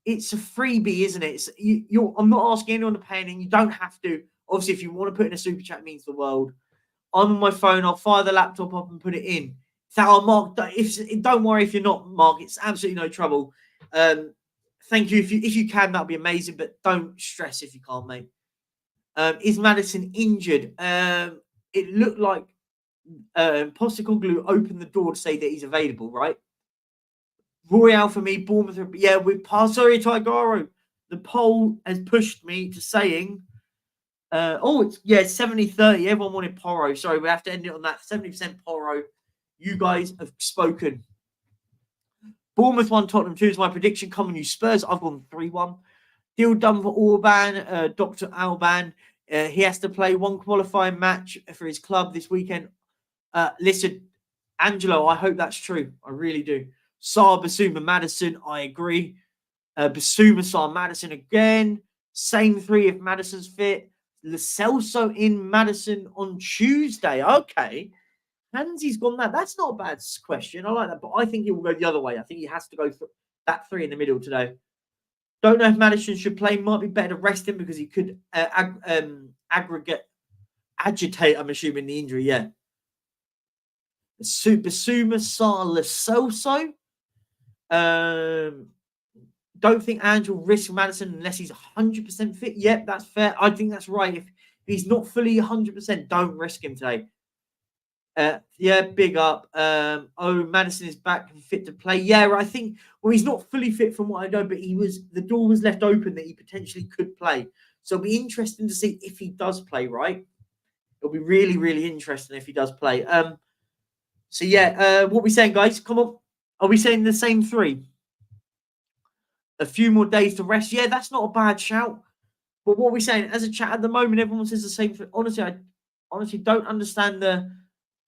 it's a freebie, isn't it? I'm not asking anyone to pay anything. You don't have to. Obviously, if you want to put in a super chat, it means the world. I'm on my phone. I'll fire the laptop up and put it in. Mark, don't worry if you're not, Mark. It's absolutely no trouble. Thank you. If you can, that'll be amazing. But don't stress if you can't, mate. Is Maddison injured? It looked like Postecoglou opened the door to say that he's available, right? Royale for me, Bournemouth. Yeah, sorry, Tigaro. The poll has pushed me to saying, it's 70-30. Everyone wanted Porro. Sorry, we have to end it on that. 70% Porro. You guys have spoken. Bournemouth 1, Tottenham 2 is my prediction. Come on, you Spurs. I've gone 3-1. Deal done for Orban, Dr. Alban. He has to play one qualifying match for his club this weekend. Listen, Angelo, I hope that's true. I really do. Saar, Basuma, Madison, I agree. Basuma, Saar, Madison again. Same three if Madison's fit. Lo Celso in Madison on Tuesday. Okay. Hansy's gone that. That's not a bad question. I like that. But I think he will go the other way. I think he has to go for that three in the middle today. Don't know if Madison should play. Might be better to rest him because he could agitate, I'm assuming, the injury. Yeah. Basuma, Saar, Lo Celso. Don't think Angel will risk Madison unless he's 100% fit. Yep, that's fair. I think that's right. If he's not fully 100%, don't risk him today. Yeah, big up. Madison is back and fit to play. Yeah, I think, well, he's not fully fit from what I know, but the door was left open that he potentially could play. So it'll be interesting to see if he does play, right? It'll be really, really interesting if he does play. So yeah, what are we saying, guys? Come on. Are we saying the same three? A few more days to rest. Yeah, that's not a bad shout. But what are we saying? As a chat at the moment, everyone says the same thing. Honestly, I don't understand the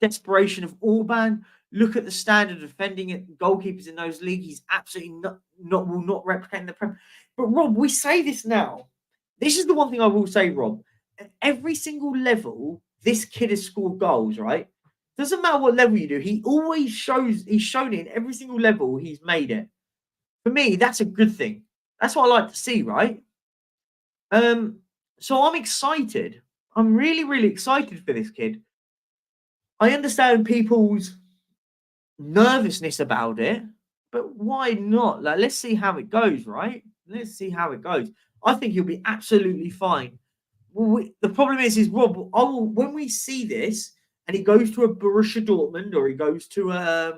desperation of Orban. Look at the standard of defending it. Goalkeepers in those leagues, he's absolutely will not replicate in the Prem. But Rob, we say this now. This is the one thing I will say, Rob. At every single level, this kid has scored goals, right? Doesn't matter what level you do. He always he's shown it in every single level he's made it. For me, that's a good thing. That's what I like to see, right? So I'm excited. I'm really, really excited for this kid. I understand people's nervousness about it, but why not? Like, let's see how it goes, right? Let's see how it goes. I think he'll be absolutely fine. Well, the problem is Rob, when we see this and he goes to a Borussia Dortmund or he goes to a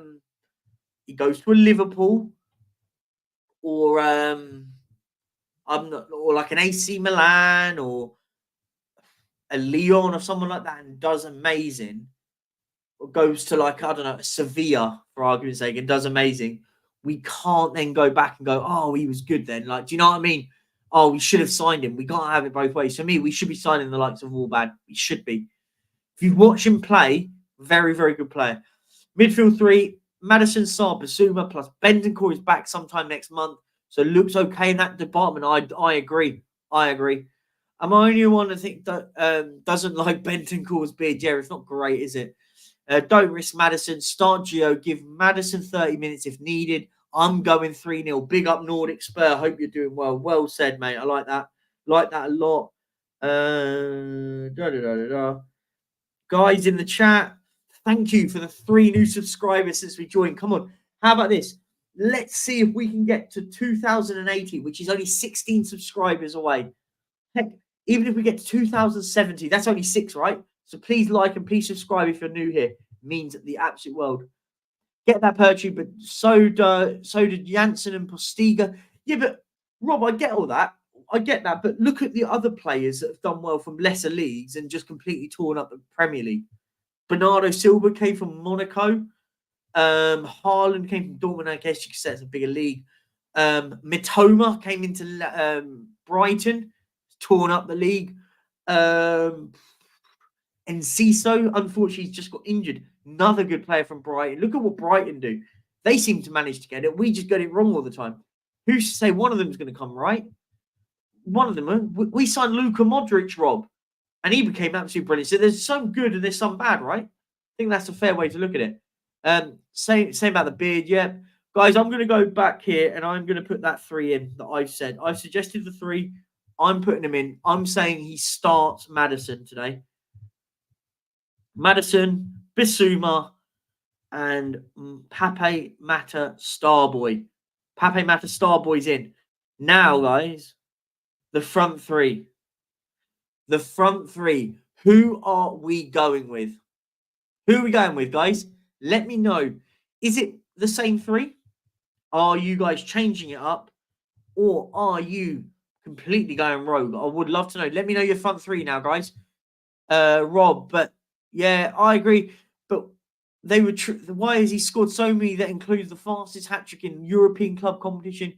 Liverpool or or like an AC Milan or a Lyon or someone like that and does amazing, or goes to like, I don't know, Sevilla for argument's sake and does amazing, we can't then go back and go, oh, he was good then. Like, do you know what I mean? Oh, we should have signed him. We can't have it both ways. For me, we should be signing the likes of Orban. We should be. If you watch him play, very, very good player. Midfield three, Madison, Saar, Basuma, plus Bentancur is back sometime next month. So looks okay in that department. I agree. I'm the only one I think that doesn't like Bentancur's beard. Yeah, it's not great, is it? Don't risk Madison. Start Gio. Give Madison 30 minutes if needed. I'm going 3-0. Big up Nordic Spur. Hope you're doing well. Well said, mate. I like that. Like that a lot. Guys in the chat, thank you for the 3 new subscribers since we joined. Come on. How about this? Let's see if we can get to 2080, which is only 16 subscribers away. Heck, even if we get to 2070, that's only 6, right? So please like and please subscribe if you're new here. It means the absolute world. Get that Perchy, but so did Janssen and Postiga. Yeah, but Rob, I get all that. I get that, but look at the other players that have done well from lesser leagues and just completely torn up the Premier League. Bernardo Silva came from Monaco. Haaland came from Dortmund. I guess you could say it's a bigger league. Mitoma came into Brighton, torn up the league. And Ciso, unfortunately, just got injured. Another good player from Brighton. Look at what Brighton do. They seem to manage to get it. We just get it wrong all the time. Who's to say one of them is going to come right? One of them. We signed Luka Modric, Rob, and he became absolutely brilliant. So there's some good and there's some bad, right? I think that's a fair way to look at it. Same about the beard, yeah. Guys, I'm going to go back here and I'm going to put that 3 in that I've said. I've suggested the 3. I'm putting him in. I'm saying he starts Madison today. Madison, Bissouma, and Pape Mata Starboy. Pape Mata Starboy's in. Now, guys, the front 3. The front 3. Who are we going with? Who are we going with, guys? Let me know. Is it the same 3? Are you guys changing it up? Or are you completely going rogue? I would love to know. Let me know your front 3 now, guys. Rob, but yeah, I agree. But they were. Why has he scored so many that includes the fastest hat trick in European club competition?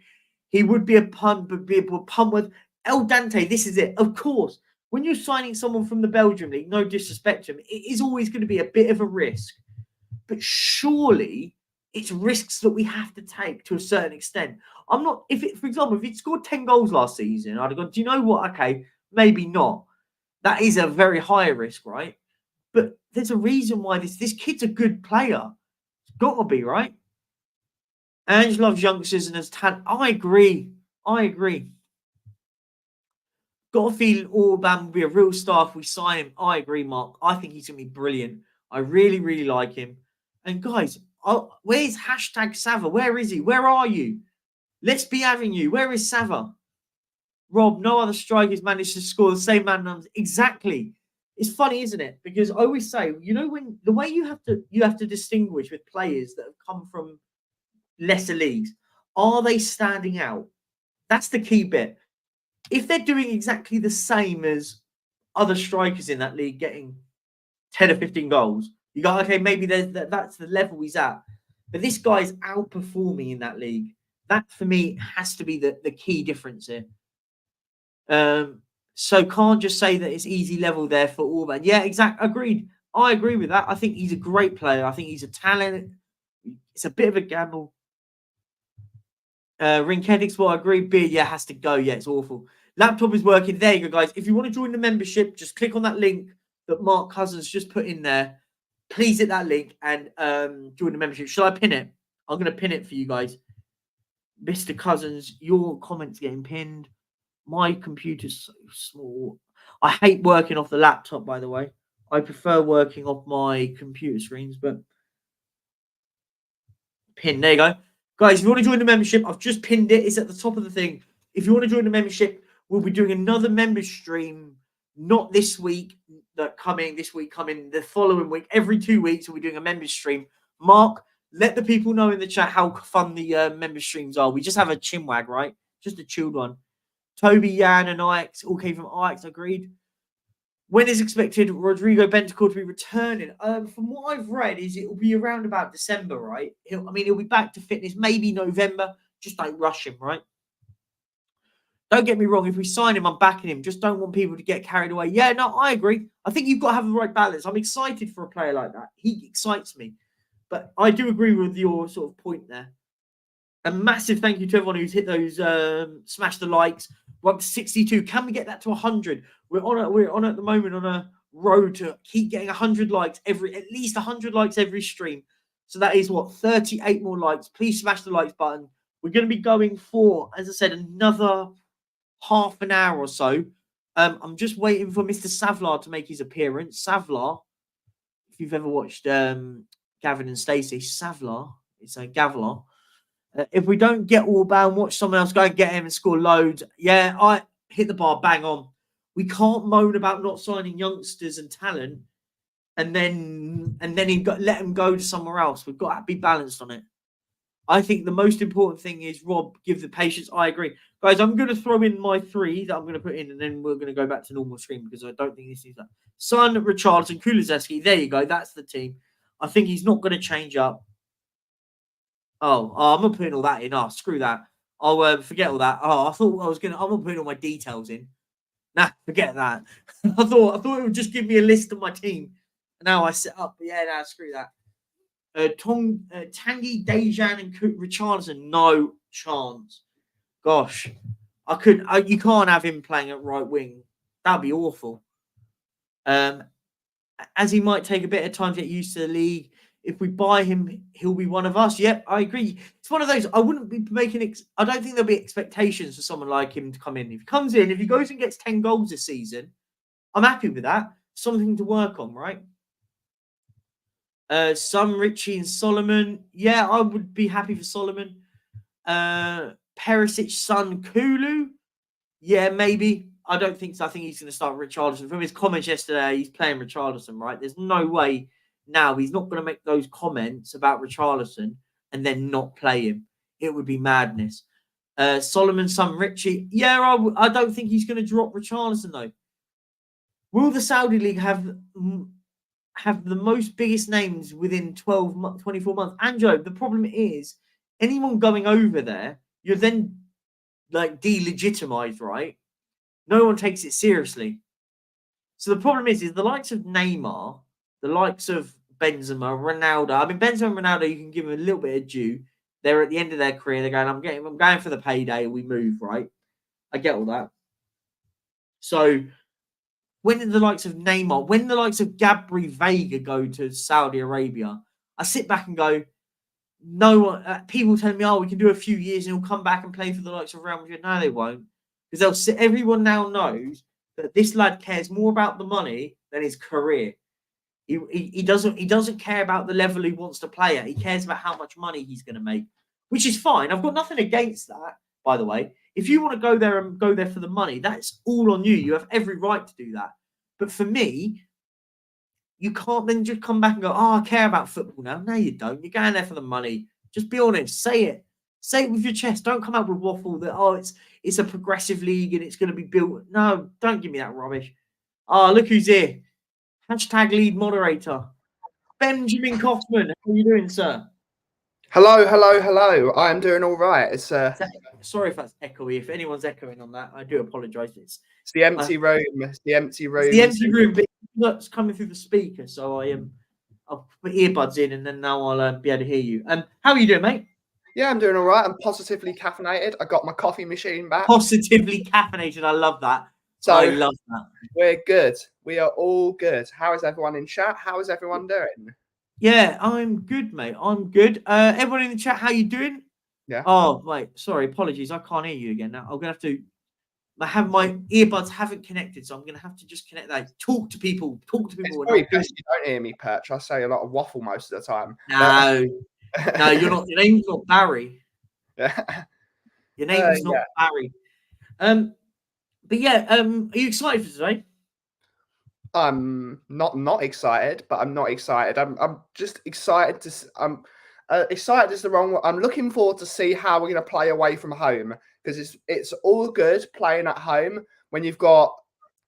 He would be a punt, but be a punt with El Dante. This is it. Of course, when you're signing someone from the Belgium league, no disrespect to him, it is always going to be a bit of a risk. But surely it's risks that we have to take to a certain extent. I'm not, if it, for example, if he'd scored 10 goals last season, I'd have gone, do you know what? Okay, maybe not. That is a very high risk, right? But there's a reason why this kid's a good player. It's got to be, right? Ange loves youngsters and has talent. I agree. Got a feeling Orban will be a real star if we sign him. I agree, Mark. I think he's going to be brilliant. I really, really like him. And guys, where's hashtag Sava? Where is he? Where are you? Let's be having you. Where is Sava? Rob, no other strikers managed to score the same man numbers. Exactly. It's funny, isn't it? Because I always say, you know, when the way you have to distinguish with players that have come from lesser leagues, are they standing out? That's the key bit. If they're doing exactly the same as other strikers in that league, getting 10 or 15 goals, you go, okay, maybe that's the level he's at. But this guy's outperforming in that league. That, for me, has to be the key difference here. So can't just say that it's easy level there for Orban. Yeah, exactly. Agreed. I agree with that. I think he's a great player. I think he's a talent. It's a bit of a gamble. Rinkedix, well, I agree. Beard, yeah, has to go. Yeah, it's awful. Laptop is working. There you go, guys. If you want to join the membership, just click on that link that Mark Cousins just put in there. Please hit that link and join the membership. Shall I pin it? I'm going to pin it for you guys. Mr. Cousins, your comments getting pinned. My computer's so small. I hate working off the laptop, by the way. I prefer working off my computer screens, but pin. There you go. Guys, if you want to join the membership, I've just pinned it. It's at the top of the thing. If you want to join the membership, we'll be doing another member stream, not this week, this week coming, the following week. Every 2 weeks, we'll be doing a member stream. Mark, let the people know in the chat how fun the member streams are. We just have a chinwag, right? Just a chilled one. Toby, Jan, and Ajax all came from Ajax, agreed. When is expected Rodrigo Bentancur to be returning? From what I've read, is it will be around about December, right? He'll be back to fitness, maybe November. Just don't rush him, right? Don't get me wrong. If we sign him, I'm backing him. Just don't want people to get carried away. Yeah, no, I agree. I think you've got to have the right balance. I'm excited for a player like that. He excites me. But I do agree with your sort of point there. A massive thank you to everyone who's hit those, smash the likes. We're up to 62. Can we get that to 100? We're on at the moment on a road to keep getting 100 likes at least 100 likes every stream. So that is what, 38 more likes. Please smash the likes button. We're going to be going for, as I said, another half an hour or so. I'm just waiting for Mr. Savlar to make his appearance. Savlar, if you've ever watched Gavin and Stacey, Savlar, it's a Gavlar. If we don't get Orban, watch someone else go and get him and score loads. Yeah, I hit the bar bang on. We can't moan about not signing youngsters and talent and then let them go to somewhere else. We've got to be balanced on it. I think the most important thing is, Rob, give the patience. I agree. Guys, I'm going to throw in my 3 that I'm going to put in, and then we're going to go back to normal stream because I don't think this is that. Son, Richarlison, Kulizeski. There you go. That's the team. I think he's not going to change up. Oh, I'm not putting all that in. Oh, screw that. I'll forget all that. Oh, I thought I'm not putting all my details in. Nah, forget that. I thought it would just give me a list of my team. Now I set up. Yeah, nah, screw that. Tanguy, Dejan, and Richarlison, no chance. Gosh, I couldn't. You can't have him playing at right wing. That'd be awful. As he might take a bit of time to get used to the league. If we buy him, he'll be one of us. Yep, I agree. It's one of those. I wouldn't be making. I don't think there'll be expectations for someone like him to come in. If he comes in, if he goes and gets 10 goals this season, I'm happy with that. Something to work on, right? Some Richie and Solomon. Yeah, I would be happy for Solomon. Perisic, son, Kulu. Yeah, maybe. I don't think so. I think he's going to start Richarlison. From his comments yesterday, he's playing Richarlison, right? There's no way now he's not going to make those comments about Richarlison and then not play him. It would be madness. Solomon, son, Richie. Yeah, I don't think he's going to drop Richarlison, though. Will the Saudi League have the most biggest names within 24 months? Anjo, the problem is anyone going over there, you're then like delegitimized, right? No one takes it seriously. So the problem is the likes of Neymar, the likes of Benzema, Ronaldo. I mean, Benzema and Ronaldo, you can give them a little bit of due. They're at the end of their career. They're going, I'm going for the payday. We move, right? I get all that. So when the likes of Neymar, when the likes of Gabri Vega go to Saudi Arabia, I sit back and go, no one. People telling me, oh, we can do a few years and he'll come back and play for the likes of Real Madrid. No, they won't, because they'll sit. Everyone now knows that this lad cares more about the money than his career. He doesn't care about the level he wants to play at. He cares about how much money he's going to make, which is fine. I've got nothing against that, by the way. If you want to go there for the money, that's all on you. You have every right to do that. But for me, you can't then just come back and go, oh, I care about football now. No, you don't. You're going there for the money. Just be honest. Say it. Say it with your chest. Don't come out with waffle that, oh, it's a progressive league and it's going to be built. No, don't give me that rubbish. Oh, look who's here. Hashtag lead moderator. Benjamin Kaufman. How are you doing, sir? Hello. I am doing all right. It's sorry if that's echoey. If anyone's echoing on that, I do apologise. It's the empty room. It's the empty room. It's the empty room, but it's coming through the speaker. So I'll put earbuds in, and then now I'll be able to hear you. How are you doing, mate? Yeah, I'm doing all right. I'm positively caffeinated. I got my coffee machine back. Positively caffeinated. I love that. So I love that. We're good. We are all good. How is everyone in chat? How is everyone doing? Yeah, I'm good, mate. I'm good. Everyone in the chat, how you doing? Yeah. Oh, wait. Sorry. Apologies. I can't hear you again now. I'm going to have to... my earbuds haven't connected, so I'm going to have to just connect that. Talk to people. It's very best you don't hear me, Perch. I say a lot of waffle most of the time. No. No, you're not. Your name's not Barry. Yeah. Your name's not Barry. But yeah, are you excited for today? I'm not excited, but I'm not excited. I'm just excited to. Excited is the wrong word. I'm looking forward to see how we're going to play away from home, because it's all good playing at home when you've got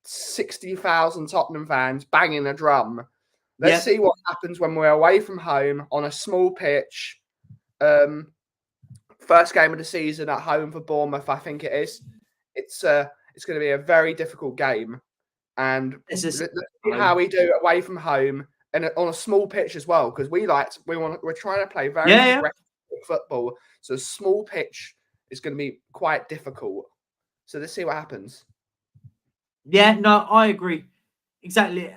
60,000 Tottenham fans banging a drum. Let's see what happens when we're away from home on a small pitch. First game of the season at home for Bournemouth, I think it is. It's going to be a very difficult game, and let's see how we do away from home and on a small pitch as well, because we're trying to play very aggressive football. So a small pitch is going to be quite difficult. So let's see what happens. Yeah, no, I agree. Exactly.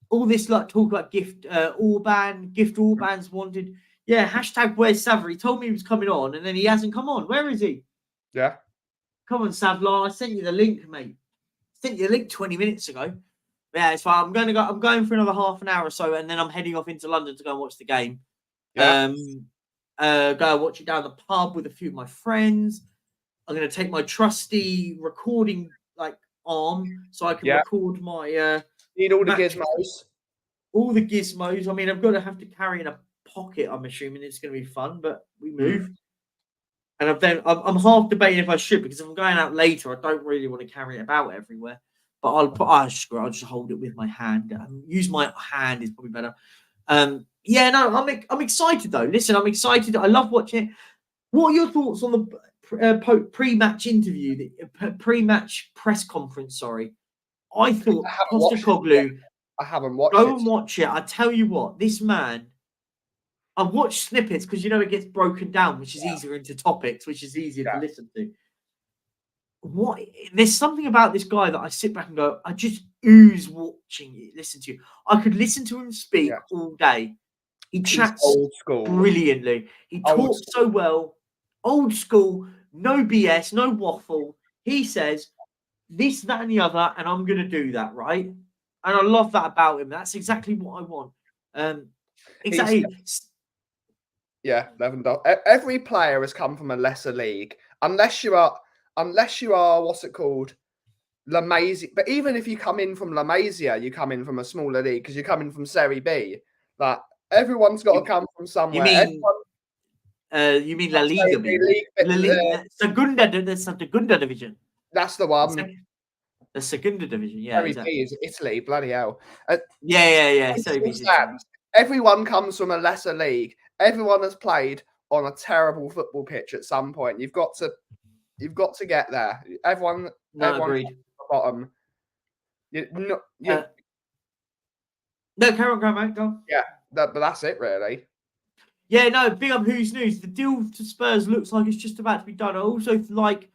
All this like talk about gift Orban's wanted. Yeah, hashtag where's Savra? He told me he was coming on and then he hasn't come on. Where is he? Yeah. Come on, Savla. I sent you the link, mate. I sent you the link 20 minutes ago. Yeah, it's fine. I'm going for another half an hour or so, and then I'm heading off into London to go and watch the game. Yeah. Go watch it down the pub with a few of my friends. I'm going to take my trusty recording arm so I can record my. Need all the gizmos. All the gizmos. I mean, I'm going to have to carry in a pocket. I'm assuming it's going to be fun, but we move. And I'm half debating if I should, because if I'm going out later, I don't really want to carry it about everywhere. But I'll just hold it with my hand. Use my hand is probably better. Yeah, no, I'm excited though. Listen, I'm excited. I love watching it. What are your thoughts on the pre-match interview, the pre-match press conference? Sorry, I thought Postecoglou. I haven't watched it. Go and watch it. I tell you what, this man. I've watched snippets because it gets broken down, which is easier into topics, which is easier to listen to. There's something about this guy that I sit back and go, I just ooze watching it, listen to you. I could listen to him speak all day. He chats old school brilliantly. He talks so well. Old school, no BS, no waffle. He says this, that, and the other, and I'm going to do that, right? And I love that about him. That's exactly what I want. Exactly. Yeah, every player has come from a lesser league, unless you are what's it called, La Masia. But even if you come in from La Masia, you come in from a smaller league because you're coming from Serie B. Like everyone's got to come from somewhere. You mean La Liga? The Segunda division. That's the one. The Segunda division. Yeah, Serie B is Italy. Bloody hell. Yeah. Everyone comes from a lesser league. Everyone has played on a terrible football pitch at some point. You've got to You've got to get there. Everyone agreed. at the bottom. No, carry on, mate. Go. Yeah, but that's it, really. Yeah, no, big up Who's News. The deal to Spurs looks like it's just about to be done. I also like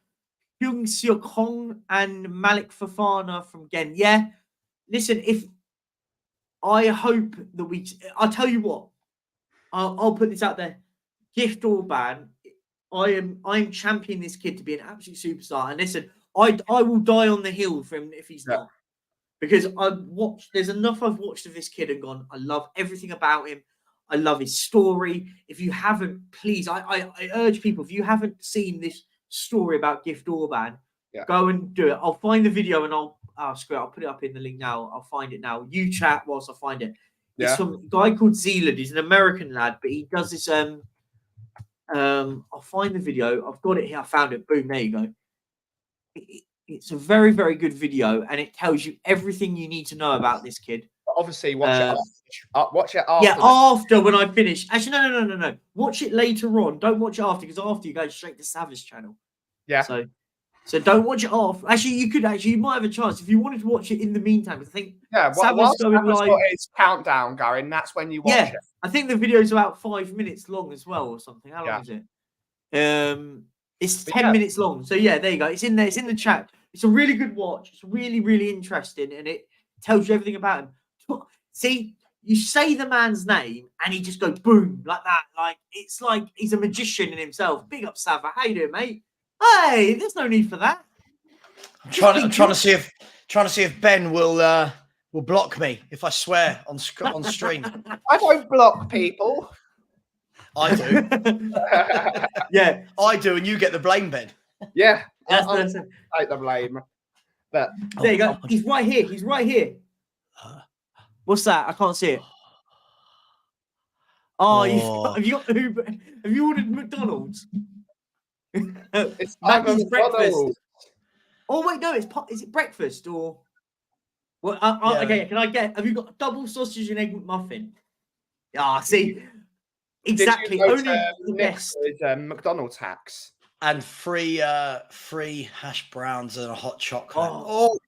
Hyung Seok Hong and Malik Fofana from Ghent. Yeah, listen, I hope that I'll tell you what, I'll put this out there. Gift or ban, I'm championing this kid to be an absolute superstar. And listen, I will die on the hill for him if he's not. Because there's enough I've watched of this kid and gone, I love everything about him. I love his story. If you haven't, please, I urge people, if you haven't seen this story about Gift Orban, go and do it. I'll find the video and I'll put it up in the link now. I'll find it now. You chat whilst I find it. It's some guy called Zealand. He's an American lad, but he does this. I'll find the video. I've got it here. I found it. Boom, there you go. It's a very, very good video, and it tells you everything you need to know about this kid. Obviously, watch it after. Yeah, after when I finish. Actually, no. Watch it later on. Don't watch it after, because after you go straight to Sav's channel. Yeah. So don't watch it off. Actually, you might have a chance if you wanted to watch it in the meantime. I think Sav's going live. Its countdown going. That's when you watch it. I think the video's about 5 minutes long as well, or something. How long is it? It's 10 minutes long. So yeah, there you go. It's in there. It's in the chat. It's a really good watch. It's really, really interesting, and it tells you everything about him. See, you say the man's name, and he just goes boom like that. Like it's like he's a magician in himself. Big up, Sava. How you doing, mate? Hey, there's no need for that. I'm trying to see if Ben will block me if I swear on stream. I don't block people. I do. Yeah, I do, and you get the blame, Ben. Yeah, I'll take the blame. But there you go. He's right here. He's right here. What's that? I can't see it. Have you got Uber? Have you ordered McDonald's? It's Maggie's breakfast. Oh wait, no, is it breakfast or? Well, okay. Can I get? Have you got a double sausage and egg McMuffin? See, exactly. Only the best. McDonald's hacks and free hash browns and a hot chocolate.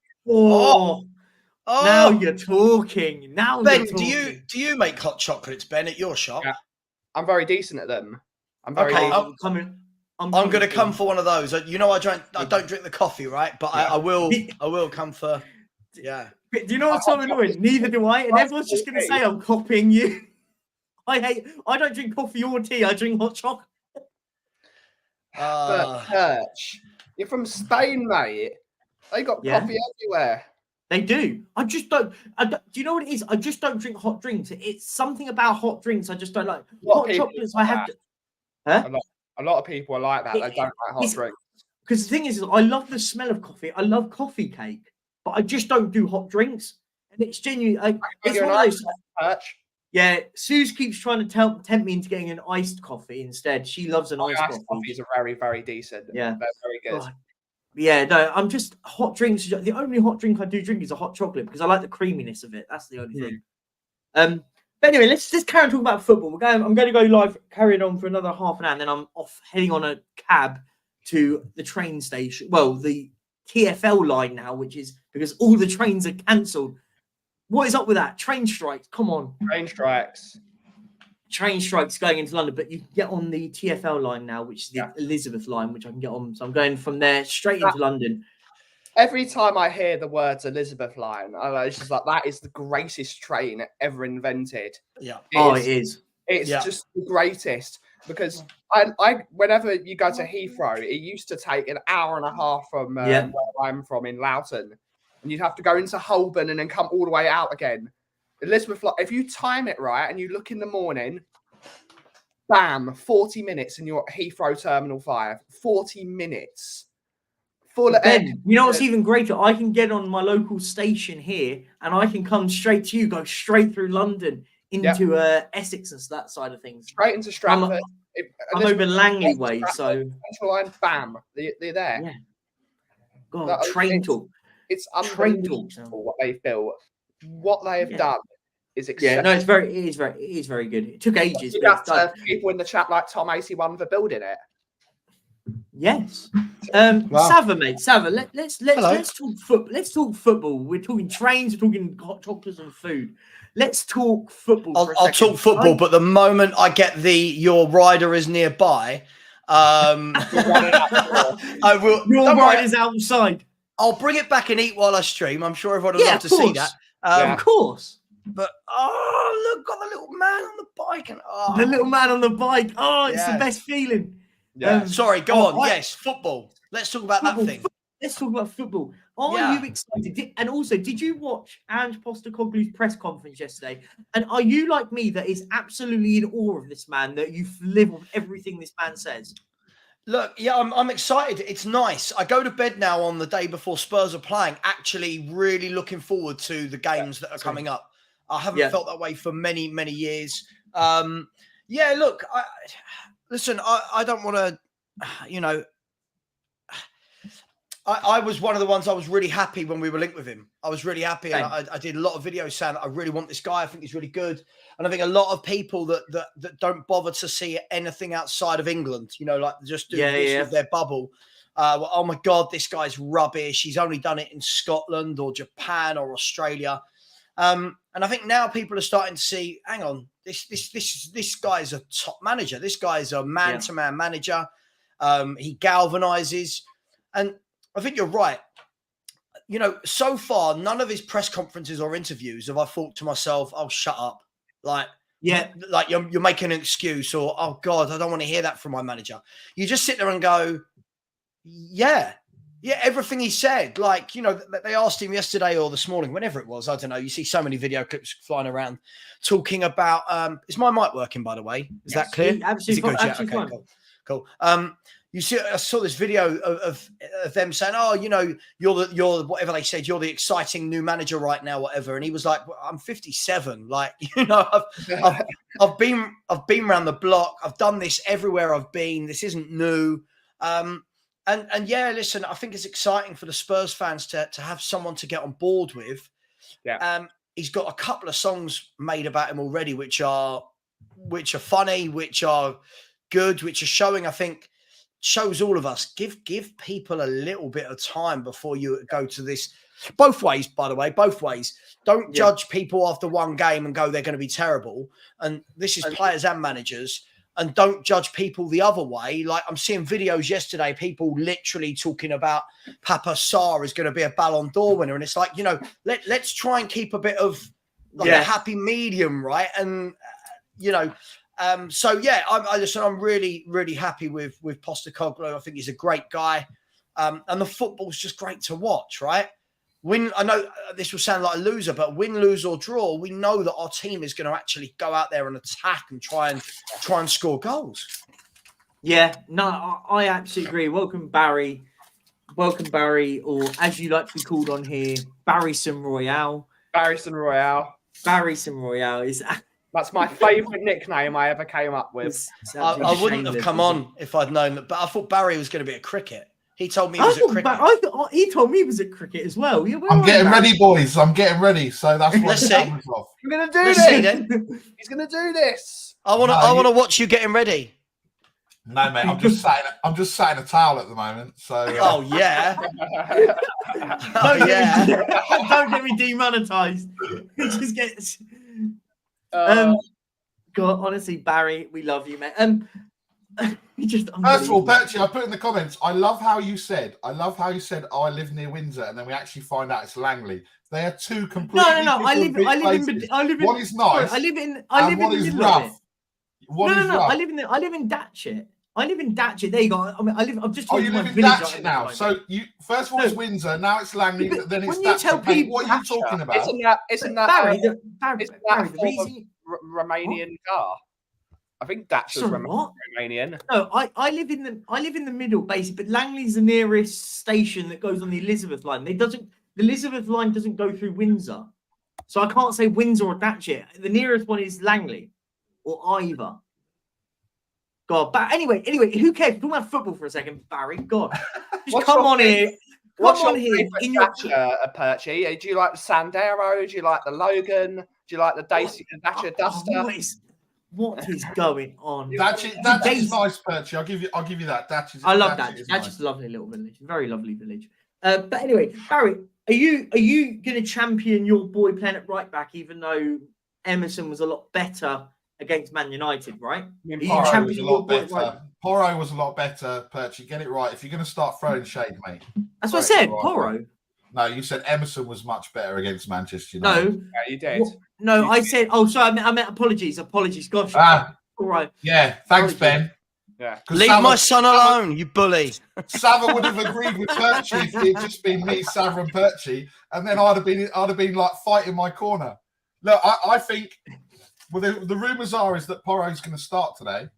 Now you're talking. Now, Ben, do you make hot chocolates, Ben, at your shop? Yeah. I'm very decent at them. I'm very decent. I'm going to come for one of those. You know, I don't drink the coffee, right? But I will come for. Yeah. Do you know what's so annoying? Neither do I, and everyone's just going to say I'm copying you. I don't drink coffee or tea. I drink hot chocolate. But Perch, you're from Spain, mate. They got coffee everywhere. They do. I just don't. Do you know what it is? I just don't drink hot drinks. It's something about hot drinks I just don't like. Hot chocolates, I have to. Huh? A lot of people are like that. They don't like hot drinks. Because the thing is, I love the smell of coffee. I love coffee cake, but I just don't do hot drinks. And it's genuine. It's one of those. Perch. Yeah, Suze keeps trying to tempt me into getting an iced coffee instead. She loves an iced coffee. Coffees are very, very decent. Yeah, they're very good. God. Yeah, no, I'm just hot drinks. The only hot drink I do drink is a hot chocolate because I like the creaminess of it. That's the only thing. But anyway, let's carry on talking about football. I'm going to go live, carry it on for another half an hour, and then I'm off heading on a cab to the train station. Well, the TFL line now, which is because all the trains are cancelled. What is up with that? Train strikes. Come on. Train strikes going into London, but you can get on the TFL line now, which is the Elizabeth line, which I can get on. So I'm going from there straight into London. Every time I hear the words Elizabeth line, it's just like, that is the greatest train ever invented. Yeah. It is. It's just the greatest because I whenever you go to Heathrow, it used to take an hour and a half from where I'm from in Loughton, and you'd have to go into Holborn and then come all the way out again. Elizabeth, if you time it right and you look in the morning, bam, 40 minutes and you're at Heathrow Terminal 5. 40 minutes. Full of Ben, you know what's even greater? I can get on my local station here and I can come straight to you, go straight through London into Essex and that side of things. Straight into Stratford. I'm over Langley way, so Central line, bam, they're there. Yeah. God, train talk. It's unbelievable what they've built. What they have done is exceptional. Yeah, no, it is very good. It took ages. You have to have people in the chat like Tom 81 for building it. Yes. Wow. Sava, mate. Sava, let's Hello. talk football. Let's talk football. We're talking trains. We're talking hot chocolates and food. Let's talk football. I'll talk football, but the moment I get your rider is nearby, I will. Your Don't worry, rider's outside. I'll bring it back and eat while I stream. I'm sure everyone would love to see that. Of course. But look, got the little man on the bike, and the little man on the bike. Oh, it's the best feeling. Yeah. Sorry, go on. Yes, football. Let's talk about that thing. Let's talk about football. Are you excited? And also, did you watch Ange Postecoglou's press conference yesterday? And are you like me that is absolutely in awe of this man, that you live with everything this man says? Look, yeah, I'm excited. It's nice. I go to bed now on the day before Spurs are playing, actually really looking forward to the games that are coming up. I haven't felt that way for many, many years. Look, listen, I don't want to, I was one of the ones I was really happy when we were linked with him. I was really happy. And I did a lot of videos saying I really want this guy. I think he's really good. And I think a lot of people that don't bother to see anything outside of England, like just do this with their bubble. Oh my God, this guy's rubbish. He's only done it in Scotland or Japan or Australia. And I think now people are starting to see, hang on, this guy's a top manager. This guy's a man-to-man manager. He galvanizes. And I think you're right. So far, none of his press conferences or interviews have I thought to myself, oh, shut up. Like you're making an excuse, or, oh God, I don't want to hear that from my manager. You just sit there and go, yeah, everything he said. Like, they asked him yesterday or this morning, whenever it was, I don't know. You see so many video clips flying around talking about, is my mic working, by the way? Is that clear? Absolutely. Okay, cool. You see, I saw this video of them saying, "Oh, you're the whatever they said. You're the exciting new manager right now, whatever." And he was like, well, "I'm 57. Like, I've been around the block. I've done this everywhere I've been. This isn't new." And yeah, listen, I think it's exciting for the Spurs fans to have someone to get on board with. Yeah. He's got a couple of songs made about him already, which are funny, which are good, which are showing, I think. Shows all of us, give people a little bit of time before you go to this. Both ways, by the way, both ways. Don't judge people after one game and go, they're going to be terrible. And this is players and managers. And don't judge people the other way. Like, I'm seeing videos yesterday, people literally talking about Papa Sarr is going to be a Ballon d'Or winner. And it's like, let's try and keep a bit of a happy medium, right? And, I'm really, really happy with Postecoglou. I think he's a great guy. And the football's just great to watch, right? I know this will sound like a loser, but win, lose or draw, we know that our team is going to actually go out there and attack and try and score goals. Yeah, no, I absolutely agree. Welcome, Barry, or as you like to be called on here, Barryson Royale. Barryson Royale is... That's my favourite nickname I ever came up with. I wouldn't have come on if I'd known that, but I thought Barry was going to be at cricket. He told me he was at cricket. He told me he was at cricket as well. I'm getting ready, boys. I'm getting ready. So that's what Let's see. I'm going to do this. Then. He's going to do this. I want to watch you getting ready. No, mate. I'm just sat in a towel at the moment. So. Oh yeah. Don't get me demonetized. Just get. God, honestly, Barry, we love you, mate. First of all, Perchy, I put in the comments. I love how you said, oh, I live near Windsor, and then we actually find out it's Langley. They are two completely No. I live in. One is nice. I live in the middle of it. I live in Datchet. There you go. I mean, I'm just. Oh, you live in Datchet now. So you first of all it's Windsor, now it's Langley, but then it's Datchet. What are you talking about? Isn't that Barry, the reason Romanian car? I think Datchet's Romanian. No, I live in the middle, basically. But Langley's the nearest station that goes on the Elizabeth line. The Elizabeth line doesn't go through Windsor, so I can't say Windsor or Datchet. The nearest one is Langley or either. God, but anyway, who cares? Talk about football for a second, Barry. God, just come on here. What's your Perchy? Do you like the Sandero? Do you like the Logan? Do you like the Dacia Duster? What is going on? Datchet is nice, Perchy. I'll give you that. Datchet. I love Datchet. Datchet's a lovely little village. Very lovely village. But anyway, Barry, are you going to champion your boy playing at right back, even though Emerson was a lot better against Man United, right? Porro was a lot better. Porro was a lot better, Perchy. Get it right. If you're going to start throwing shade, mate. That's what I said, Porro. No, you said Emerson was much better against Manchester United. No, yeah, you did. No, I said. Oh, sorry. I meant apologies. Apologies. Gosh. All right. Yeah. Thanks, apologies. Ben. Yeah. Leave my son alone, you bully. Sava would have agreed with Perchy if it had just been me, Sava, and Perchy, and then I'd have been like fighting my corner. Look, I think. Well, the rumours are is that Porro's going to start today,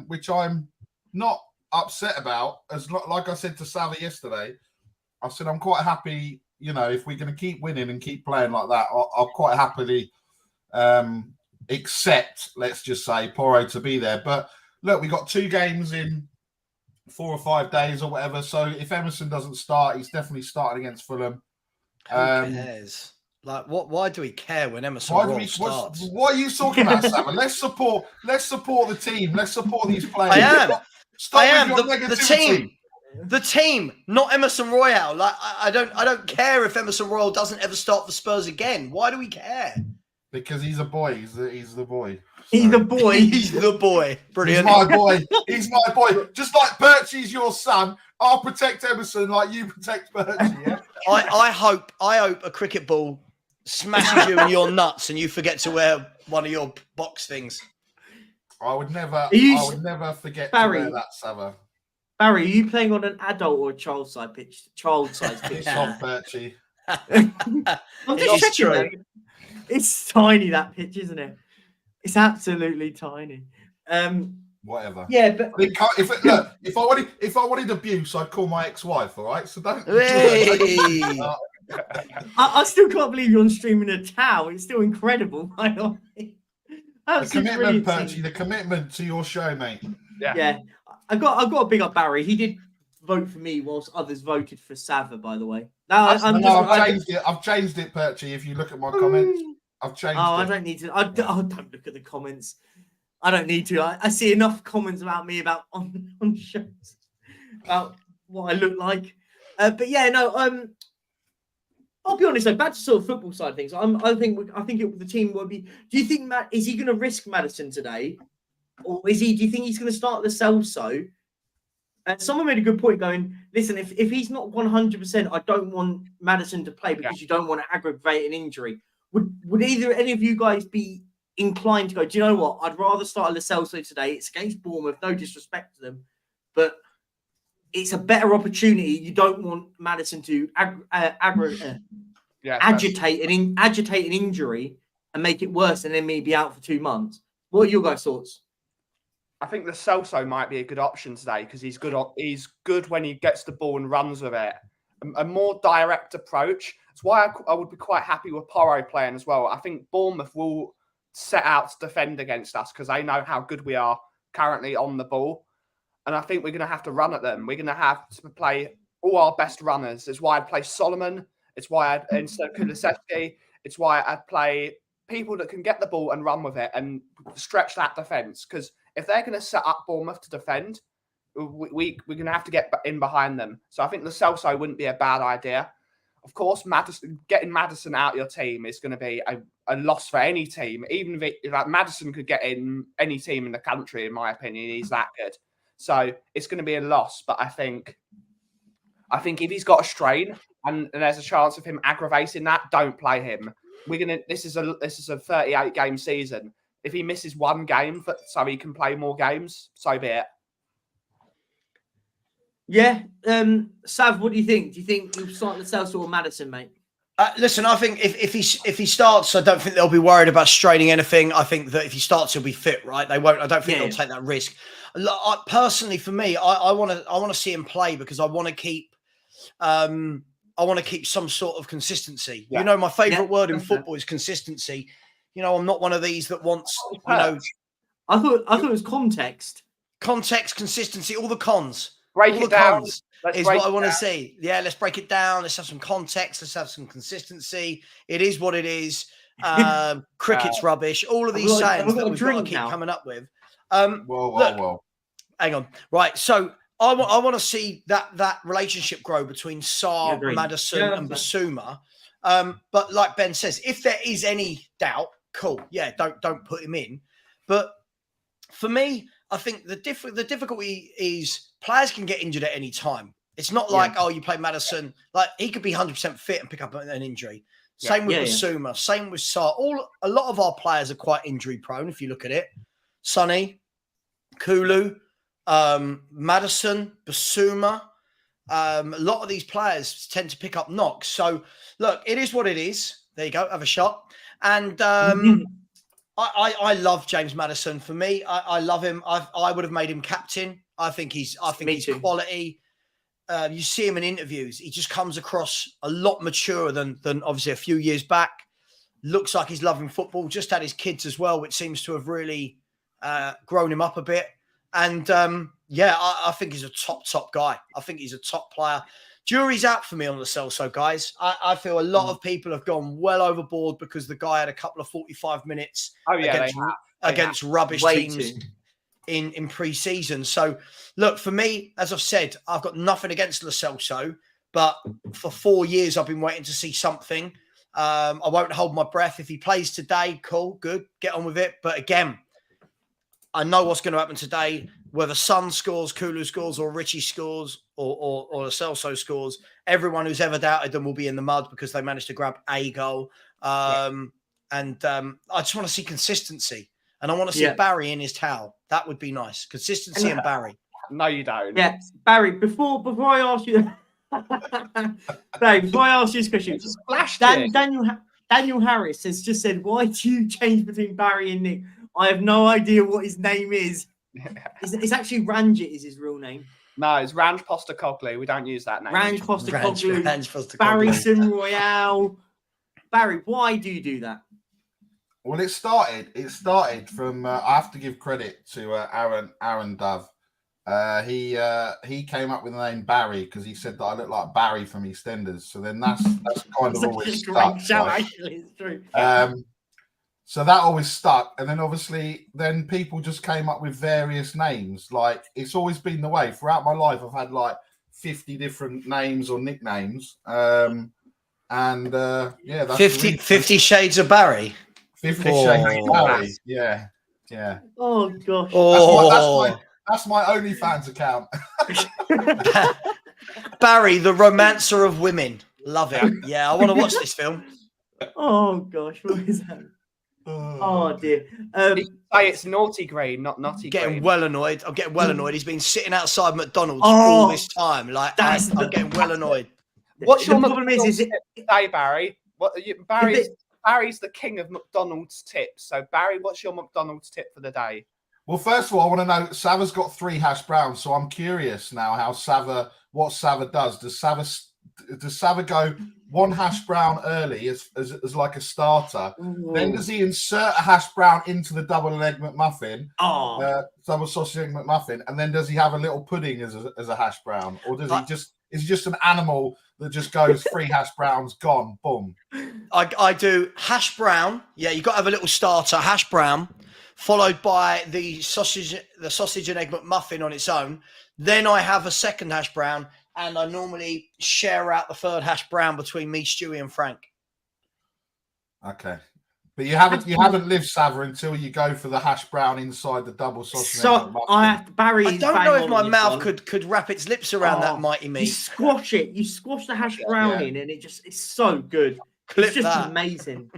which I'm not upset about. Like I said to Sava yesterday, I said I'm quite happy. You know, if we're going to keep winning and keep playing like that, I'll quite happily accept, let's just say, Porro to be there. But look, we got 2 games in 4 or 5 days or whatever. So if Emerson doesn't start, he's definitely starting against Fulham. Who cares? Like, what? Why do we care when Emerson starts? What are you talking about, Sam? Let's support the team. Let's support these players. I am. The team, not Emerson Royale. Like, I don't care if Emerson Royale doesn't ever start for Spurs again. Why do we care? Because he's a boy. He's the boy. He's the boy. He's the boy. Brilliant. He's my boy. He's my boy. Just like Perchy's your son, I'll protect Emerson like you protect Perchy. Yeah? I hope a cricket ball smashes you in your nuts and you forget to wear one of your box things. I would never forget Barry, to wear that, Sava. Barry, are you playing on an adult or a child-size pitch? Child-size pitch. It's on Perchy. I'm just checking. It's tiny, that pitch, isn't it? It's absolutely tiny. Whatever. Yeah, but if I wanted abuse, I'd call my ex-wife. All right, so don't. Hey. I still can't believe you're on stream in a towel. It's still incredible. The commitment, Perchy. The commitment to your show, mate. Yeah. I got a big up Barry. He did vote for me, whilst others voted for Sava. By the way, I've changed it. I've changed it, Perchy. If you look at my comments, I've changed it. I don't need to. I don't look at the comments. I don't need to. I see enough comments about me on shows about what I look like. But yeah, no. I'll be honest. Though, back to sort of football side of things. I think the team will be. Do you think is he going to risk Maddison today, or do you think he's going to start the Celso? Someone made a good point. Going, listen, if he's not 100%, I don't want Maddison to play because you don't want to aggravate an injury. Would either any of you guys be inclined to go, do you know what? I'd rather start Lo Celso today. It's against Bournemouth. No disrespect to them, but it's a better opportunity. You don't want Maddison to agitate an injury and make it worse, and then maybe be out for 2 months. What are your guys' thoughts? I think the Celso might be a good option today because he's good when he gets the ball and runs with it. A more direct approach. That's why I would be quite happy with Porro playing as well. I think Bournemouth will set out to defend against us because they know how good we are currently on the ball. And I think we're going to have to run at them. We're going to have to play all our best runners. It's why I'd play Solomon. It's why instead of Kulusevski, it's why I'd play people that can get the ball and run with it and stretch that defence. Because if they're going to set up Bournemouth to defend, we're going to have to get in behind them. So I think Lo Celso wouldn't be a bad idea. Of course, getting Maddison out of your team is going to be a loss for any team. Even if Maddison could get in any team in the country, in my opinion, he's that good. So it's going to be a loss. But I think if he's got a strain and there's a chance of him aggravating that, don't play him. This is a 38-game season. If he misses 1 game so he can play more games, so be it. Yeah. Sav, what do you think? Do you think you'll start Lo Celso or Maddison, mate? Listen, I think if he starts, I don't think they'll be worried about straining anything. I think that if he starts, he'll be fit, right? They won't. I don't think they'll take that risk. Personally, for me, I want to see him play because I want to keep some sort of consistency. Yeah. You know, my favourite word in football is consistency. You know, I'm not one of these that wants. I thought it was context. Context, consistency, all the cons. Break it down. Is what I want to see. Yeah, let's break it down. Let's have some context. Let's have some consistency. It is what it is. Cricket's rubbish. All of these I've sayings got that a we've got to drink keep now. coming up with. Whoa. Hang on. Right. So I want to see that relationship grow between Sarr, Agreed. Maddison, Yeah, and that's Basuma. But like Ben says, if there is any doubt, cool. Yeah, don't put him in. But for me, I think the difficulty is players can get injured at any time. It's not like, oh, you play Maddison. Like, he could be 100% fit and pick up an injury. Same with Basuma. Same with Sarr. A lot of our players are quite injury prone, if you look at it. Sonny, Kulu, Maddison, Basuma. A lot of these players tend to pick up knocks. So, look, it is what it is. There you go. Have a shot. And I love James Maddison. For me, I love him. I would have made him captain. I think he's quality. You see him in interviews. He just comes across a lot maturer than obviously a few years back. Looks like he's loving football. Just had his kids as well, which seems to have really grown him up a bit. And I think he's a top guy. I think he's a top player. Jury's out for me on Lo Celso, guys. I feel a lot of people have gone well overboard because the guy had a couple of 45 minutes against rubbish teams in pre-season. So, look, for me, as I've said, I've got nothing against Lo Celso, but for 4 years I've been waiting to see something. I won't hold my breath. If he plays today, cool, good, get on with it. But again, I know what's going to happen today. Whether Son scores, Kulu scores, or Richie scores, or Lo Celso scores, everyone who's ever doubted them will be in the mud because they managed to grab a goal. And I just want to see consistency. And I want to see Barry in his towel. That would be nice. Consistency and Barry. No, you don't. Yeah, Barry. Before I ask you, Barry, before I ask you this question, Daniel Harris has just said, "Why do you change between Barry and Nick?" I have no idea what his name is. It's actually Ranjit is his real name. No, it's Ranj Postecoglou. We don't use that name. Ranj Postecoglou, Barry Sim Royale. Barry, why do you do that? Well, it started from. I have to give credit to Aaron Dove. He came up with the name Barry because he said that I look like Barry from EastEnders. So then that's kind of always stuck. Actually, it's true. So that always stuck, and then obviously, then people just came up with various names. Like, it's always been the way throughout my life. I've had like 50 different names or nicknames, that's 50 Shades of Barry. 50 Shades of Barry. Yeah. Oh gosh. That's my OnlyFans account. Barry, the romancer of women. Love it. Yeah, I want to watch this film. Oh gosh, what is that? Oh dear. Say it's naughty green, not nutty green. I'm getting well annoyed. He's been sitting outside McDonald's all this time. Like, I'm getting well annoyed. What's your problem is it today, Barry? Barry's the king of McDonald's tips. So Barry, what's your McDonald's tip for the day? Well, first of all, I want to know Sava's got 3 hash browns, so I'm curious now what Sava does. Does Sava go 1 hash brown early as like a starter? Ooh. Then does he insert a hash brown into the double egg McMuffin? Double sausage egg McMuffin, and then does he have a little pudding as a hash brown, or does is he just an animal that just goes 3 hash browns, gone, boom? I do hash brown. Yeah, you got to have a little starter hash brown, followed by the sausage and egg McMuffin on its own. Then I have a second hash brown. And I normally share out the 3rd hash brown between me, Stewie, and Frank. Okay, but you haven't lived Sava until you go for the hash brown inside the double sausage. So I don't know if my mouth could wrap its lips around that mighty meat. You squash it. You squash the hash brown in, and it's so good. It's just amazing.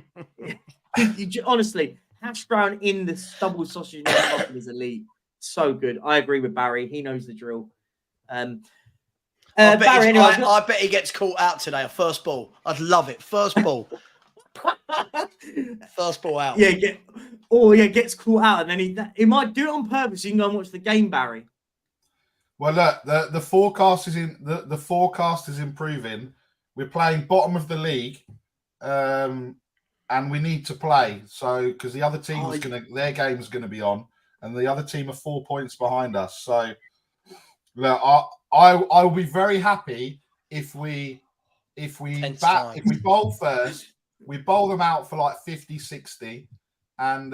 Honestly, hash brown in the double sausage muffin is elite. So good. I agree with Barry. He knows the drill. I bet he gets caught out today. A first ball. I'd love it. First ball. First ball out. Yeah, gets caught out, and then he might do it on purpose. You can go and watch the game, Barry. Well, look, the forecast is the forecast is improving. We're playing bottom of the league, and we need to play. So because the other team their game is gonna be on, and the other team are 4 points behind us. So look, I will be very happy if we bowl first we bowl them out for like 50, 60, and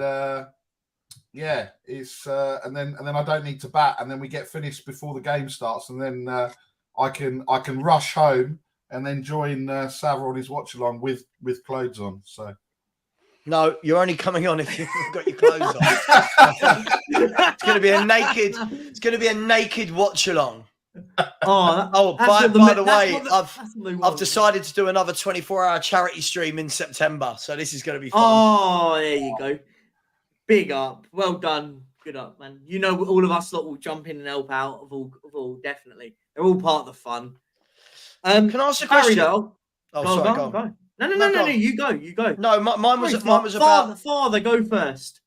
yeah, it's and then I don't need to bat, and then we get finished before the game starts, and then I can rush home and then join Savile on his watch along with clothes on. So no, you're only coming on if you've got your clothes on. It's going to be a naked. It's going to be a naked watch along. By the way, I've decided to do another 24-hour charity stream in September, so this is going to be fun. Oh, there you go. Big up. Well done. Good up, man. You know, all of us lot will jump in and help out. Of all, definitely. They're all part of the fun. Can I ask a question? Go. Go. No. You go. No, mine was about father. Go first.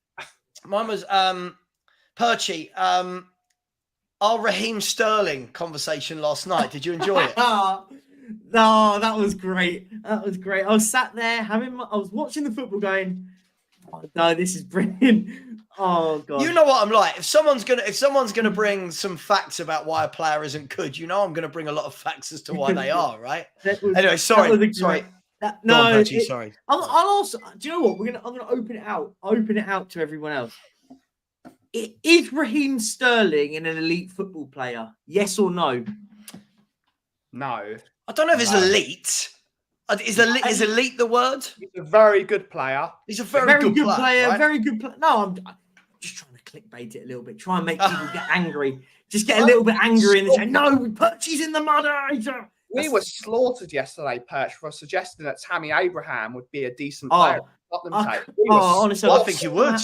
Mine was Perchy. Our Raheem Sterling conversation last night. Did you enjoy it? No, that was great. I was sat there I was watching the football going, oh, no, this is brilliant. Oh god. You know what I'm like. If someone's gonna bring some facts about why a player isn't good, you know I'm gonna bring a lot of facts as to why they are, right? Anyway, sorry. Sorry. I'll also. Do you know what? I'm gonna open it out. Open it out to everyone else. Is Raheem Sterling an elite football player? Yes or no? No. I don't know if it's elite. Is elite the word? He's a very good player. He's a very good player. Right? Very good player. No, I'm just trying to clickbait it a little bit. Try and make people get angry. Just get a little bit angry and say, no, Perchy's in the mud. We were slaughtered yesterday, Perch, for suggesting that Tammy Abraham would be a decent player. Honestly, I think he would.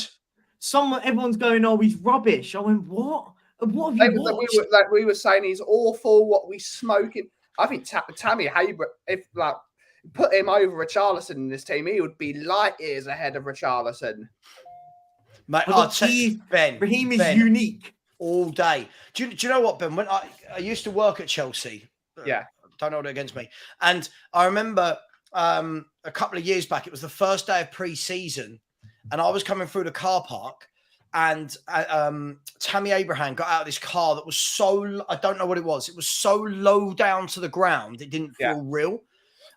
Everyone's going, oh, he's rubbish. I went, what? What have you watched? We were saying he's awful. What we smoking? I think Tammy Abraham, if put him over Richarlison in this team, he would be light years ahead of Richarlison. Mate, Raheem is unique all day. Do you know what, Ben? When I used to work at Chelsea. Yeah. Don't hold it against me. And I remember a couple of years back, it was the first day of pre-season, and I was coming through the car park, and Tammy Abraham got out of this car that was so, I don't know what it was. It was so low down to the ground, it didn't feel real.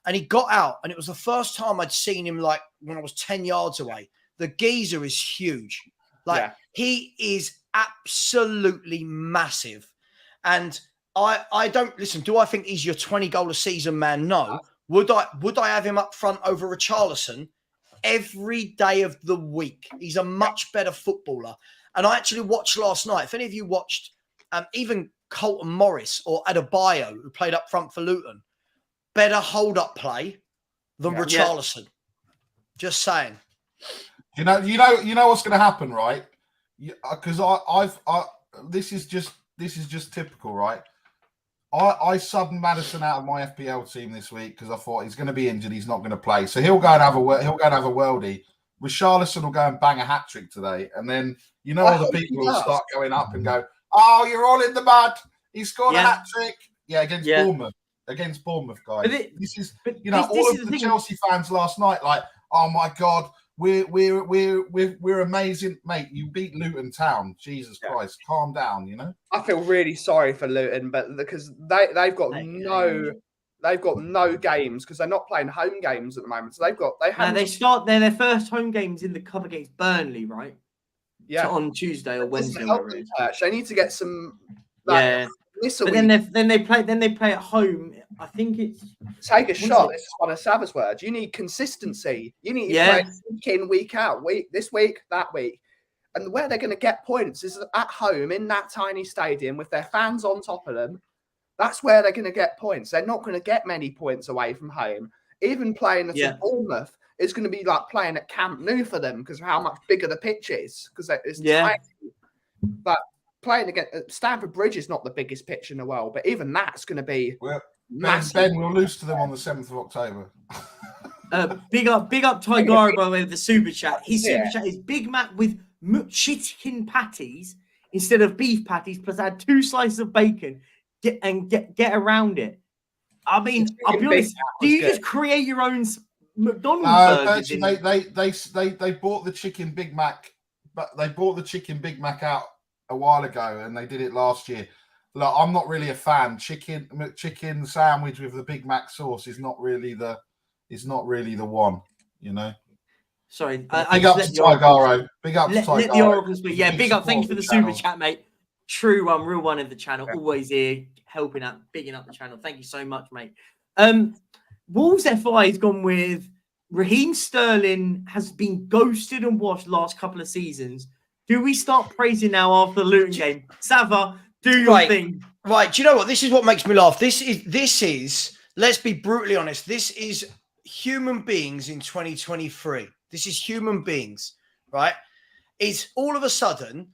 And he got out, and it was the first time I'd seen him, like, when I was 10 yards away. The geezer is huge. He is absolutely massive. And I don't, listen, do I think he's your 20-goal a season man? No. Would I have him up front over Richarlison every day of the week? He's a much better footballer. And I actually watched last night. If any of you watched even Colton Morris or Adebayo, who played up front for Luton, better hold-up play than Richarlison. Just saying. You know what's going to happen, right? Because this is just typical, right? I subbed Maddison out of my FPL team this week because I thought he's going to be injured. He's not going to play, so he'll go and have a worldie. Richarlison will go and bang a hat trick today, and then all the people will start going up and go, "Oh, you're all in the mud. He scored a hat trick." Yeah, against Bournemouth. Against Bournemouth, guys. This is all of the Chelsea fans last night, like, "Oh my god, we're amazing, mate. You beat Luton Town. Jesus Christ, calm down." I feel really sorry for Luton, but because they've got no games because they're not playing home games at the moment. So they start their first home games in the cup against Burnley, right? Yeah, so on Tuesday or Wednesday. They need to get some. But then they play at home. I think it's take a shot. This is one of Sava's words. You need consistency. You need to play week in, week out, this week, that week. And where they're going to get points is at home in that tiny stadium with their fans on top of them. That's where they're going to get points. They're not going to get many points away from home. Even playing at Bournemouth is going to be like playing at Camp Nou for them because of how much bigger the pitch is. Because it's tiny. But playing against Stamford Bridge is not the biggest pitch in the world, but even that's going to be massive. Ben, we'll lose to them on the 7th of October. Big up Tigara, by the way, with the super chat. His super chat is Big Mac with chicken patties instead of beef patties, plus add 2 slices of bacon. Get around it. I mean, I'll be honest. Do you just create your own McDonald's burgers? They bought the chicken Big Mac, but they bought the chicken Big Mac out a while ago, and they did it last year. Look, I'm not really a fan. Chicken sandwich with the Big Mac sauce is not really the one. You know. Sorry, Big up to Tigaro. Big up to Tigaro. Let the Oracle speak. Yeah, Big big up. Thank you for the support super of chat, mate. True one, real one of the channel. Yeah. Always here, helping out, bigging up the channel. Thank you so much, mate. Wolves FI has gone with Raheem Sterling has been ghosted and washed last couple of seasons. Do we start praising now after the Luton game? Sava, do your thing. Right. Do you know what? This is what makes me laugh. This is, let's be brutally honest. This is human beings in 2023. This is human beings, right? It's all of a sudden,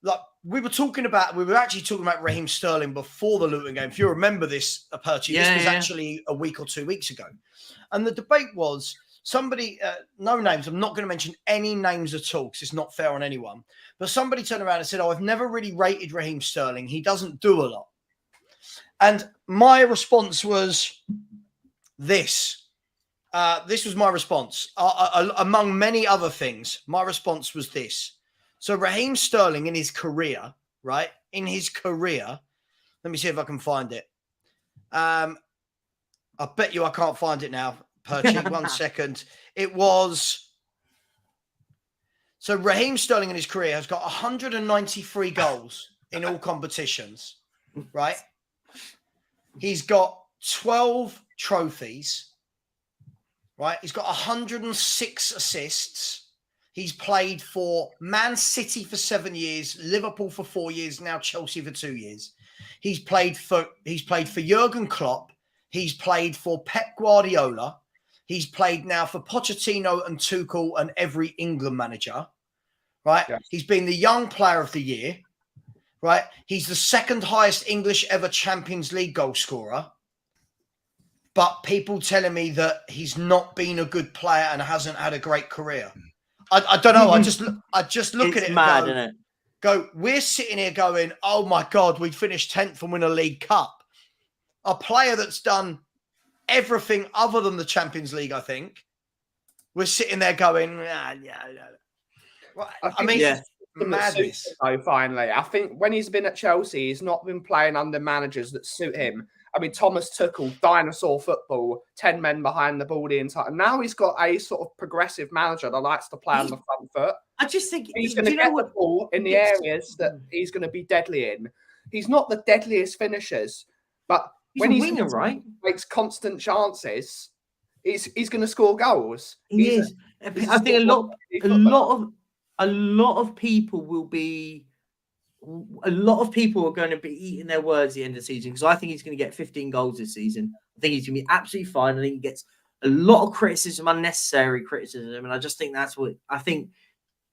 like we were actually talking about Raheem Sterling before the Luton game. If you remember this, Perchy, this was actually a week or 2 weeks ago. And the debate was somebody, no names, I'm not going to mention any names at all because it's not fair on anyone. But somebody turned around and said, I've never really rated Raheem Sterling. He doesn't do a lot. And my response was this. This was my response. Among many other things, my response was this. So Raheem Sterling in his career, right? In his career, let me see if I can find it. I bet you I can't find it now, Perchy. 1 second. It was... So Raheem Sterling in his career has got 193 goals in all competitions, right? He's got 12 trophies, right? He's got 106 assists. He's played for Man City for 7 years, Liverpool for 4 years, now Chelsea for 2 years. He's played for Jurgen Klopp. He's played for Pep Guardiola. He's played now for Pochettino and Tuchel and every England manager, right? Yeah. He's been the Young Player of the Year, right? He's the second highest English ever Champions League goal scorer. But people telling me that he's not been a good player and hasn't had a great career. I don't know. I just look at it mad, and isn't it? Go, we're sitting here going, oh my God, we finished 10th and win a League Cup. A player that's done everything other than the Champions League, I think. We're sitting there going, Well, I mean, madness. So finally, I think when he's been at Chelsea, he's not been playing under managers that suit him. I mean, Thomas Tuchel, dinosaur football, 10 men behind the ball the entire time. Now he's got a sort of progressive manager that likes to play on the front foot. I just think he's going to get the ball in the areas that he's going to be deadly in. He's not the deadliest finishers, but when he's winner, right? Makes constant chances, he's going to score goals. He is. I think a lot of people will be. A lot of people are going to be eating their words at the end of the season because I think he's going to get 15 goals this season. I think he's going to be absolutely fine. I think he gets a lot of criticism, unnecessary criticism, and I just think that's what I think.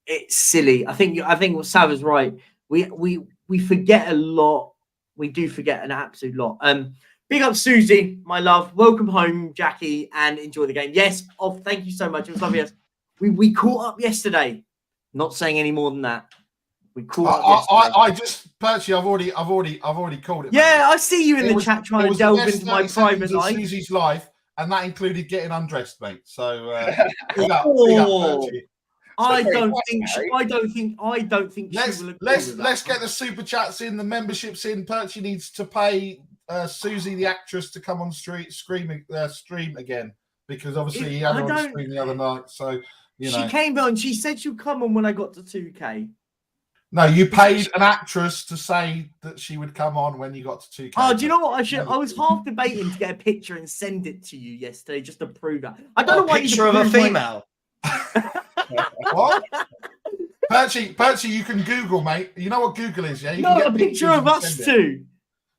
It's silly. I think what Sav is right. We forget a lot. We do forget an absolute lot. Big up Susie, my love. Welcome home, Jackie, and enjoy the game. Yes, thank you so much. It was lovely. We caught up yesterday. Not saying any more than that. We caught up I just Perchy, I've already called it. Yeah, mate. I see you in the chat trying to delve into my private life. Susie's life, and that included getting undressed, mate. So big up Perchy. I don't think. Let's get the super chats in, the memberships in. Perchy needs to pay Susie the actress to come on stream again because obviously he had her on stream the other night. So she came on. She said she'd come on when I got to 2K. No, you paid an actress to say that she would come on when you got to 2K. Oh, do you know what? I was half debating to get a picture and send it to you yesterday just to prove that. I don't know why. Picture of a female. What? Perchy, you can Google, mate. You know what Google is, yeah? You can get a picture of us two.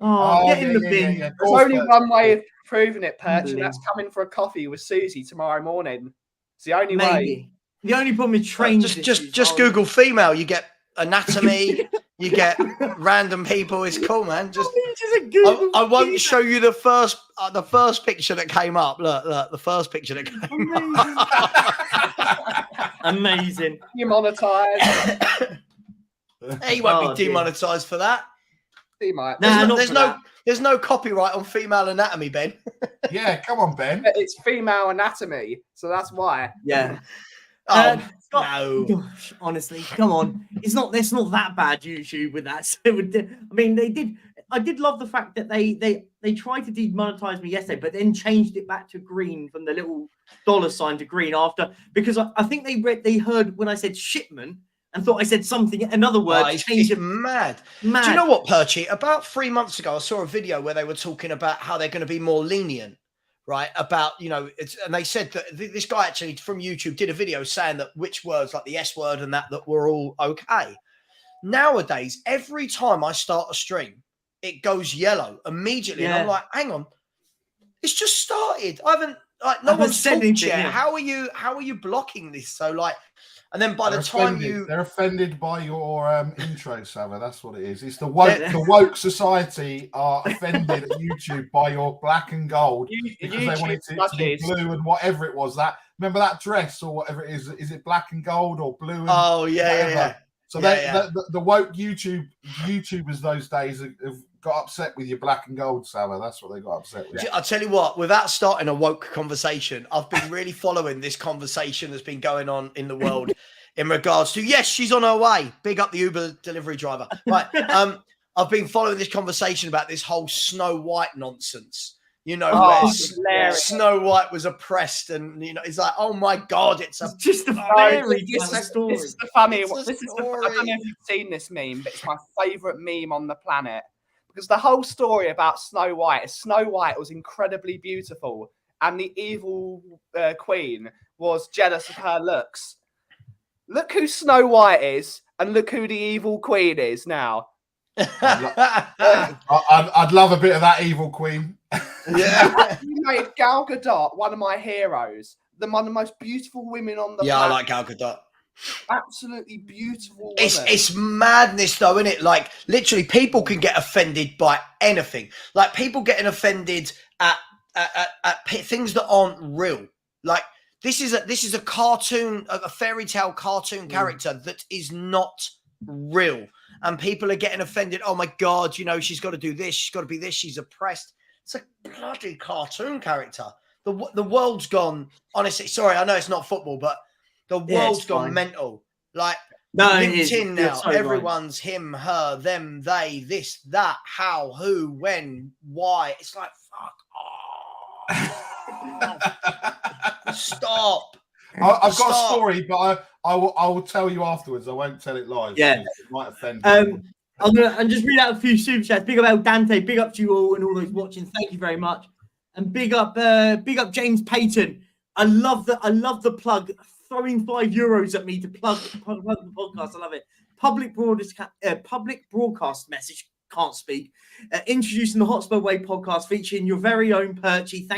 Oh, get in the bin. There's only one way of proving it, Perchy, and that's coming for a coffee with Susie tomorrow morning. It's the only way. The only problem is trains. Just Google female. You get anatomy. You get random people. It's cool, man. I won't show you the first picture that came up. Look, the first picture that came up. Amazing. You're monetized. He won't be demonetized for that. He might. There's no copyright on female anatomy, Ben. Yeah, come on, Ben. It's female anatomy, so that's why. Yeah. Oh, God, no. gosh, honestly, come on. It's not that bad, YouTube, with that. So I mean, I did love the fact that they tried to demonetize me yesterday, but then changed it back to green from the little $ to green after, because I think they heard when I said shipment and thought I said something, another word, It's mad. Mad. Do you know what, Perchy? About 3 months ago, I saw a video where they were talking about how they're going to be more lenient, right? About, and they said that this guy actually from YouTube did a video saying that which words, like the S word and that were all okay. Nowadays, every time I start a stream, it goes yellow immediately. And I'm like, hang on, it's just started. I haven't, no one's talked yet. Yeah. How are you blocking this? So and then by the time they're offended by your intro, Sava. That's what it is. It's the woke society are offended at YouTube by your black and gold because they want it to be blue and whatever it was. Remember that dress or whatever it is? Is it black and gold or blue? And yeah. So the woke YouTubers those days have got upset with your black and gold, Sava. That's what they got upset with. I'll tell you what, without starting a woke conversation, I've been really following this conversation that's been going on in the world in regards to, yes, she's on her way. Big up the Uber delivery driver. Right. I've been following this conversation about this whole Snow White nonsense. Where Snow White was oppressed, and it's like, oh my God, it's just a fairy story. This is the funny. I don't know if you've seen this meme, but it's my favourite meme on the planet because the whole story about Snow White is Snow White was incredibly beautiful, and the evil queen was jealous of her looks. Look who Snow White is, and look who the evil queen is now. I'd love a bit of that evil queen. Yeah, you made Gal Gadot one of my heroes, one of the most beautiful women on the planet. I like Gal Gadot. Absolutely beautiful woman. It's madness though, isn't it? Like literally, people can get offended by anything. Like people getting offended at things that aren't real. Like this is a cartoon, a fairy tale cartoon character that is not real. And people are getting offended. Oh my God, she's got to do this. She's got to be this. She's oppressed. It's a bloody cartoon character. The world's gone, honestly, sorry, I know it's not football, but the world's gone mental. Like LinkedIn now, everyone's him, her, them, they, this, that, how, who, when, why. It's like, fuck off. Stop. I've got a story, but I will tell you afterwards. I won't tell it live. Yeah, it might offend people. I'm just read out a few super chats. Big up El Dante. Big up to you all and all those watching. Thank you very much. And big up James Payton. I love the plug. Throwing €5 at me to plug the podcast. I love it. Public broadcast message. Can't speak. Introducing the Hotspur Way podcast featuring your very own Perchy.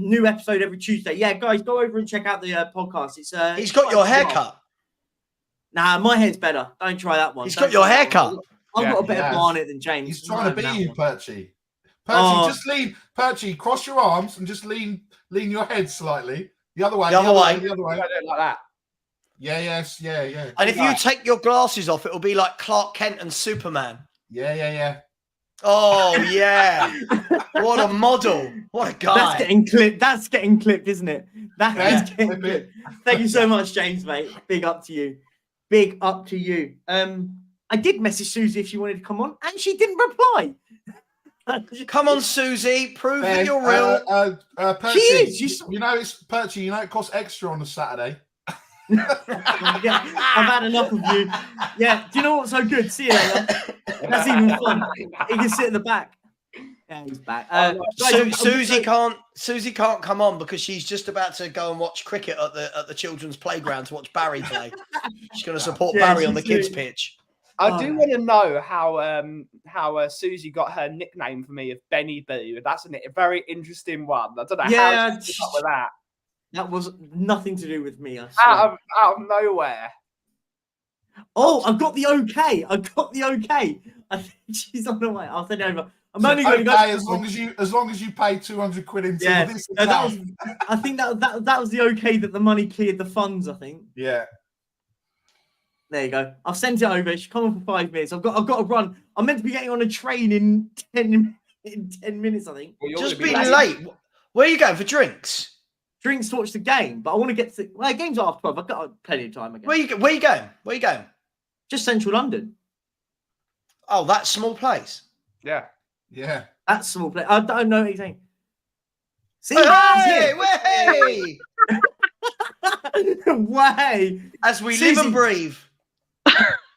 New episode every Tuesday. Yeah, guys, go over and check out the podcast. It's he's got your haircut. Nah, my hair's better. Don't try that one. He's got your haircut. I've got a better barnet than James. He's trying to be you, Perchy. Perchy, just lean. Perchy, cross your arms and just lean your head slightly. The other way. I don't like that. Yeah. And if you take your glasses off, it'll be like Clark Kent and Superman. Yeah. Oh yeah. What a model. What a guy. That's getting clipped, isn't it? That is getting clipped. Thank you so much, James, mate. Big up to you. I did message Susie if she wanted to come on, and she didn't reply. Come on, Susie. Prove that you're real. Perchy, she is. It's Perchy. It costs extra on a Saturday. Yeah, I've had enough of you. Yeah, do you know what's so good? See you later. That's even fun. He can sit in the back. Yeah, he's back. Susie can't come on because she's just about to go and watch cricket at the children's playground to watch Barry play. She's going to support Barry on the kids' pitch. I do want to know how Susie got her nickname for me of Benny Boo. That's a very interesting one. I don't know how she got with that. That was nothing to do with me. I swear. Out of nowhere. Oh, I've got the okay. I think she's on the way. I'll send it over. I'm only going to go as long as you pay 200 quid into this. I think that was the okay that the money cleared the funds. I think. Yeah. There you go. I've sent it over. She's coming for 5 minutes. I've got to run. I'm meant to be getting on a train in 10 minutes. I think. Just being late. Where are you going for drinks? drinks to watch the game, but I want to get to the game's after 12. I've got plenty of time again. Where you going? Where you going? Just central London. Oh, that small place. Yeah. Yeah. That's small place. I don't know anything. See, Hey, way! way. As we Susie. live and breathe.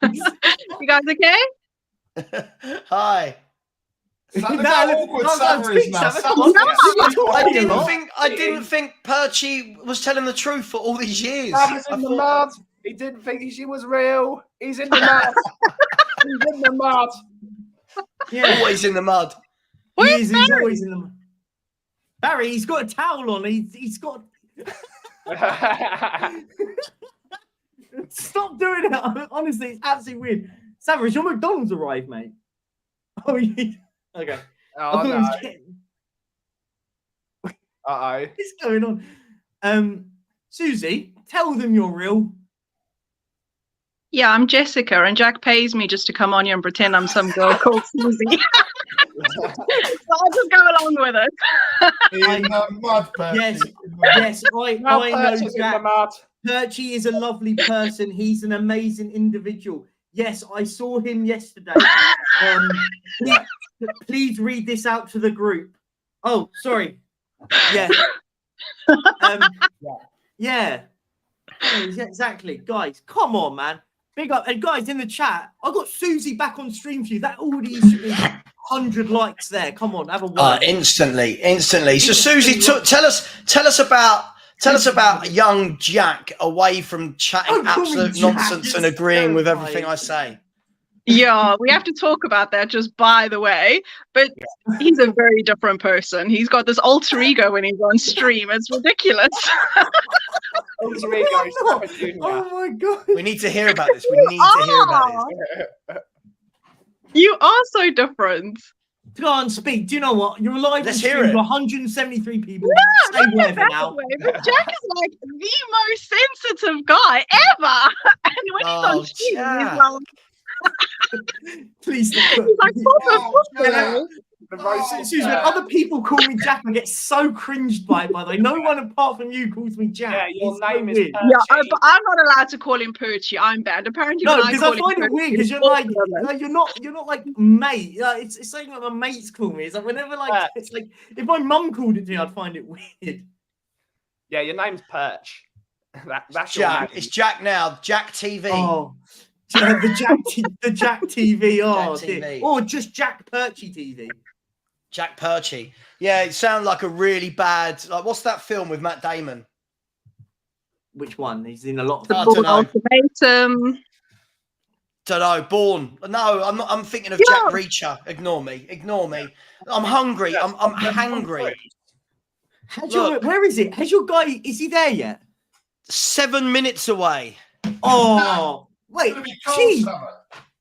You guys okay? Hi. Look No, how look, awkward no, Sarah no, is now. Sarah, Sarah's no, getting so I awkward. didn't think Perchy was telling the truth for all these years. He's I in the thought- mud. He didn't think she was real. He's in the mud. He's in the mud. Yeah. Always in the mud. He's always in the. Barry, he's got a towel on. He's got. Stop doing it. Honestly, it's absolutely weird. Savage, your McDonald's arrived, mate. Oh, okay. Oh, no. Uh-oh. What's going on? Susie, tell them you're real. Yeah, I'm Jessica, and Jack pays me just to come on here and pretend I'm some girl called Susie. So I'll just go along with it. In the mud, Perchy. Yes, yes, I Now know Perch is in the Jack. mud. Perchy is a lovely person. He's an amazing individual. Yes, I saw him yesterday. Please read this out to the group. Oh, sorry. Yeah. Yeah. Exactly. Guys, come on, man. Big up. And guys, in the chat, I got Susie back on stream for you. That already should be 100 likes there. Come on, have a word. Instantly. So Susie, tell us about young Jack away from chatting Don't call me absolute Jack, nonsense and it's agreeing with terrifying. everything I say. Yeah, we have to talk about that just by the way. But he's a very different person. He's got this alter ego when he's on stream. It's ridiculous. Alter ego, stop it, Junior. Oh my god. We need to hear about this. We need to hear about this. You are so different. Go on, speak. Do you know what? You're live Let's on hear stream it. to 173 people. Yeah, Say right whatever that now. way. But Jack is like the most sensitive guy ever. And when he's on stream, Jack. he's like, Please stop. he's like Oh, proper. The most, Susan, when other people call me Jack, I get so cringed by it, by the way. No one apart from you calls me Jack. yeah, your It's so name is weird. Perchy. Yeah, but I'm not allowed to call him Perchy. I'm banned. Apparently, No, when because call I him find it Perchy, weird because it's you're not like mate. It's something like my mates call me. It's like whenever like it's like if my mum called it to me, I'd find it weird. Yeah, your name's Perch. That's your Jack. name. It's Jack now. Jack TV. Oh, the Jack TV. Oh, Jack dear. TV. Or just Jack Perchy TV. Jack Perchy. Yeah, it sounds like a really bad. Like, what's that film with Matt Damon? Which one? He's in a lot of. The I Bourne dunno. ultimatum. Don't know. Born. No, I'm not. I'm thinking of Jack Reacher. Ignore me. I'm hungry. I'm hangry. Where is it? Has your guy? Is he there yet? 7 minutes away. Oh, wait. It's gonna be cold, Gee. summer.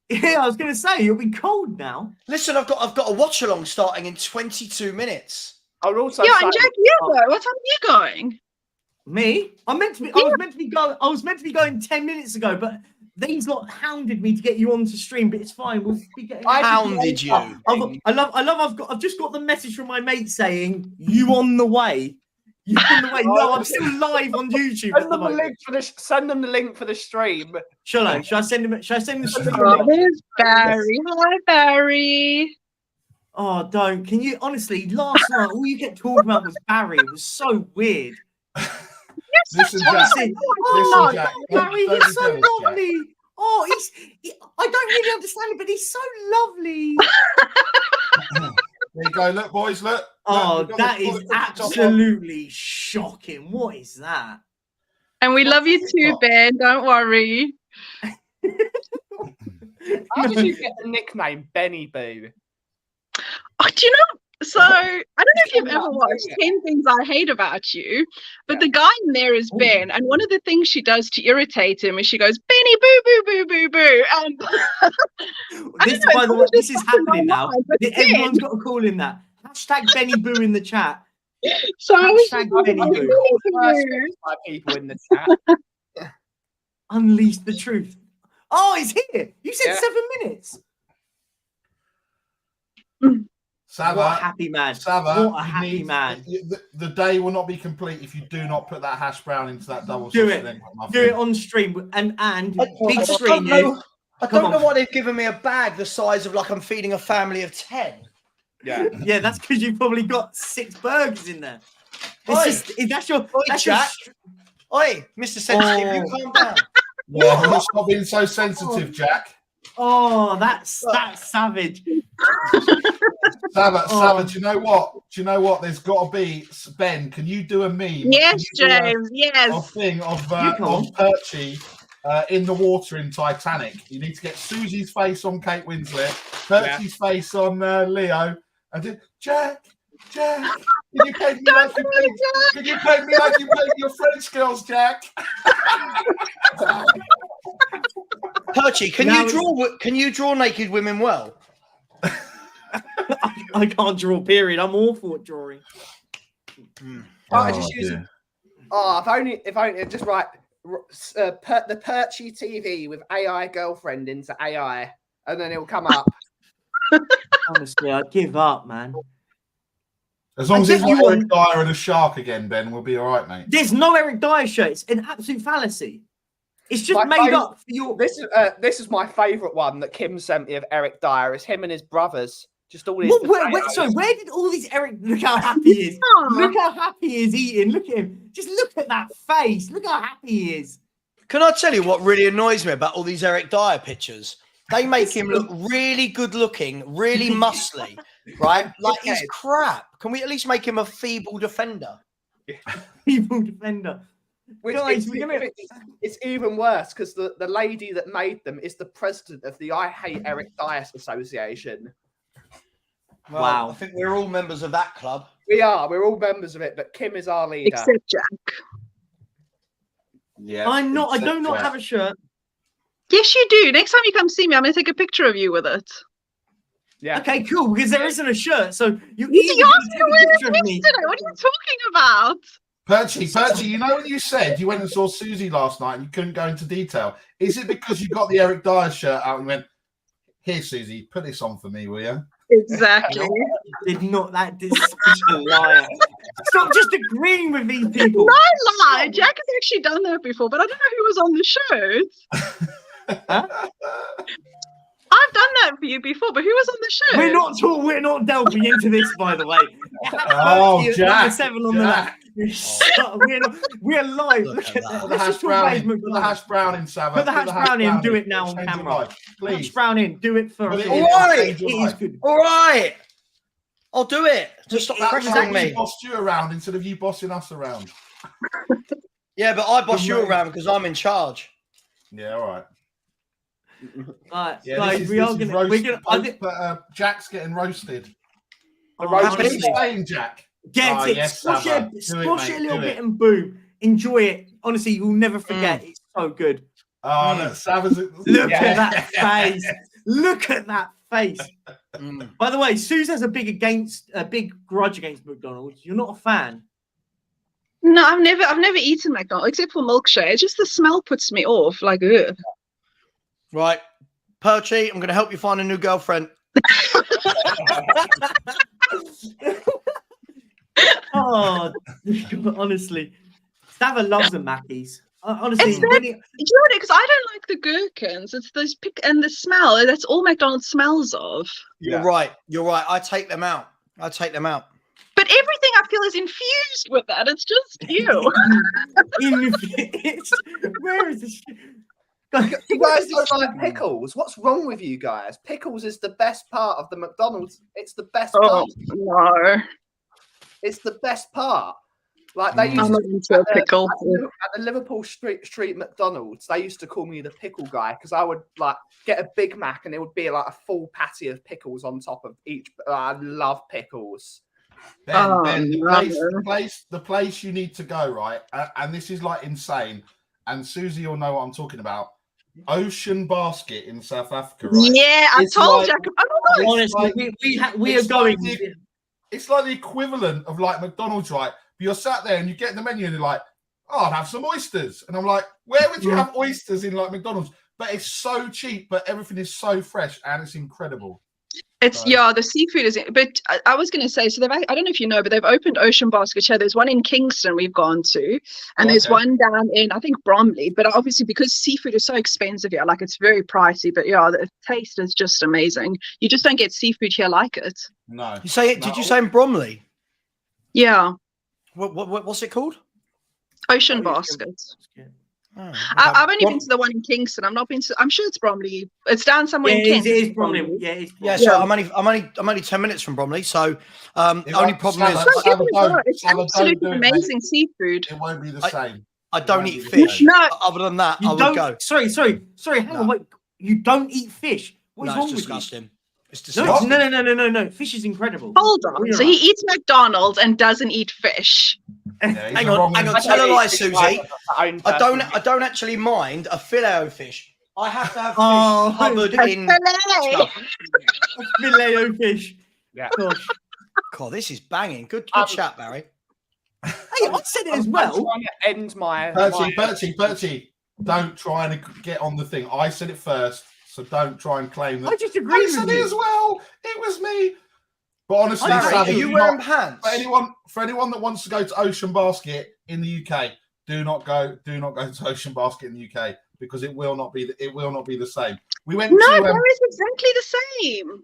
Yeah, I was going to say it'll be cold now. Listen, I've got a watch along starting in 22 minutes. I would also Yeah, say, and Jack, you go. What time are you going? Me? I was meant to be going 10 minutes ago, but these lot hounded me to get you onto stream. But it's fine. We'll be getting. I hounded you. I've just got the message from my mate saying you on the way. You on the way? No, I'm still live on YouTube. send them the link for this. Send them the link for the stream. Shall I? Should I send him? Should I send the stream? Oh, link? there's Barry. Hi, Barry. Oh, don't. Can you honestly? Last night, all you kept talking about was Barry. It was so weird. Listen, Jack. Honestly, Listen, Jack. Barry, Don't he's be so jealous, Jack. lovely. Oh, I don't really understand it, but he's so lovely. There you go. Look, boys, look. Oh, Look, we've got that the is top on. absolutely shocking. What is that? And we love you too, Ben. Don't worry. How did you get the nickname Benny Boo? Oh, do you know? So I don't know if you've ever watched 10 Things I Hate About You, but the guy in there is Ben, and one of the things she does to irritate him is she goes, Benny boo boo boo boo boo. And This, know, by the it's way, just this is stuck in my happening now. mind, but Everyone's got to call in that. Hashtag Benny Boo in the chat. so I was just Hashtag like, Benny "Oh, Boo." Benny boo boo." By people in the chat. Unleash the truth. Oh, he's here. You said Yeah. 7 minutes. Sava, what a happy man. Sava, What a happy man. The day will not be complete if you do not put that hash brown into that double Do sausage it. egg muffin. Do it on stream and big I just screen. don't know. I Come don't know on. why they've given me a bag the size of like I'm feeding a family of 10. Yeah. Yeah, that's because you've probably got 6 burgers in there. Oi. That's your. Oi, That's Jack. Oi, Mr. Sensitive, you calm down. Yeah, let's not being so sensitive, Jack. That's savage. Sava, do you know what? Do you know what? There's got to be, Ben, can you do a meme? Yes, Can you do James. Yes. a thing of can't. Perchy in the water in Titanic. You need to get Susie's face on Kate Winslet, Perchy's face on Leo, and do, Jack, can you paint me like you paint? Can you paint me like you paint your French girls, Jack? Perchy, can you draw naked women well? I can't draw. Period. I'm awful at drawing. I just use it. Oh, if only just write the Perchy TV with AI girlfriend into AI, and then it'll come up. Honestly, I give up, man. As long as I it's get not you Eric Dyer and a shark again, Ben, we'll be all right, mate. There's no Eric Dyer shirt. It's an absolute fallacy. It's just My made favourite- up for your. This is my favourite one that Kim sent me of Eric Dyer. Is him and his brothers. Just all these. Where did all these Eric? Look how happy he is. Look how happy he is eating. Look at him. Just look at that face. Look how happy he is. Can I tell you what really annoys me about all these Eric Dyer pictures? They make him look really good looking, really muscly, right? Like he's crap. Can we at least make him a feeble defender? Feeble defender. Guys, it's even worse because the lady that made them is the president of the I Hate Eric Dyer Association. Well, Wow. I think we're all members of that club. We're all members of it, but Kim is our leader. Except Jack. Yeah, I do not have a shirt. Yes, you do. Next time you come see me, I'm going to take a picture of you with it. Yeah. Okay, cool. Because there isn't a shirt, so you You asked me take a where picture it of me. is today. What are you talking about? Perchy, you know when you said you went and saw Susie last night and you couldn't go into detail? Is it because you got the Eric Dyer shirt out and went, here, Susie, put this on for me, will you? Exactly. Did not. That is such a liar. Stop just agreeing with these people. No lie. Jack has actually done that before, but I don't know who was on the show. Huh? I've done that for you before, but who was on the show? We're not delving into this, by the way. Oh, Number Jack. 7 on the we're live. Look at that. Put the hash brown in, Sava. Put the hash brown in. Do it now on Change your camera. life, please. Hash brown in. Do it for Put us. it All in. right. Change your It is life. good. All right. I'll do it. Just stop That's pressuring how we me. bossed you around instead of you bossing us around. Yeah, but I boss you Amazing. around because I'm in charge. Yeah, all right. Right, Yeah, guys, we're gonna. Jack's getting roasted. Oh, What are happy. you saying, Jack? Get Oh, it, yes, squash Sava. it, Do it, squash mate, it a little do bit, it. and boom, enjoy it. Honestly, you'll never forget. It's so good. Oh, look, Sava's. Look at that face. Look at that face. Mm. By the way, Suze has a big grudge against McDonald's. You're not a fan. No, I've never eaten McDonald's except for milkshake. It's just the smell puts me off. Like, ugh. Right. Perchy, I'm going to help you find a new girlfriend. Oh, honestly, Sava loves the Mackies. Honestly, It's that- Do you know what? Because I don't like the gherkins. It's those and the smell. That's all McDonald's smells of. You're right. You're right. I take them out. But everything I feel is infused with that. It's just you. Where is this? You guys don't like pickles. What's wrong with you guys? Pickles is the best part of the McDonald's. It's the best part. No. It's the best part. Like they used I'm to not into a pickle. at the Liverpool Street McDonald's, they used to call me the pickle guy because I would like get a Big Mac and it would be like a full patty of pickles on top of each. I love pickles. Ben, no. the place you need to go, right? And this is like insane. And Susie will know what I'm talking about. Ocean Basket in South Africa, right? Yeah, I It's told like- Jacob. Oh my God. Honestly, we are it's going. like it's like the equivalent of like McDonald's, right? But you're sat there and you get the menu and you're like, oh, I'd have some oysters. And I'm like, where would you have oysters in like McDonald's? But it's so cheap, but everything is so fresh and it's incredible. It's the seafood is, but I was going to say, so I don't know if you know, but they've opened Ocean Basket here. There's one in Kingston we've gone to, and there's one down in, I think, Bromley. But obviously, because seafood is so expensive here, like it's very pricey. But yeah, the taste is just amazing. You just don't get seafood here like it. No. You say it? Did you say in Bromley? Yeah. What's it called? Ocean Basket. Oh, I've only been to the one in Kingston. I'm not been to. I'm sure it's Bromley. It's down somewhere in Kent. It is Bromley. Yeah, it's Bromley. Yeah, so I'm only 10 minutes from Bromley. So only problem is it's absolutely amazing seafood. It won't be the same. I don't eat fish. No. Other than that, I would go. Sorry. Hang on. Wait. You don't eat fish? What is wrong with you? It's disgusting. No. Fish is incredible. Hold on. So he eats McDonald's and doesn't eat fish. Yeah, hang on. Tell a lie, Susie. I don't actually mind a filet o fish. I have to have fish covered in stuff. Filet o fish. Yeah. Gosh. God, this is banging. Good chat, Barry. Hey, I said it as well. I'm trying to end my Perchy, don't try and get on the thing. I said it first, so don't try and claim that. I just agree with said you. it as well. It was me. But honestly, Barry, are you wearing pants? For anyone that wants to go to Ocean Basket in the UK, do not go to Ocean Basket in the UK because it will not be the same. We went No, there is exactly the same.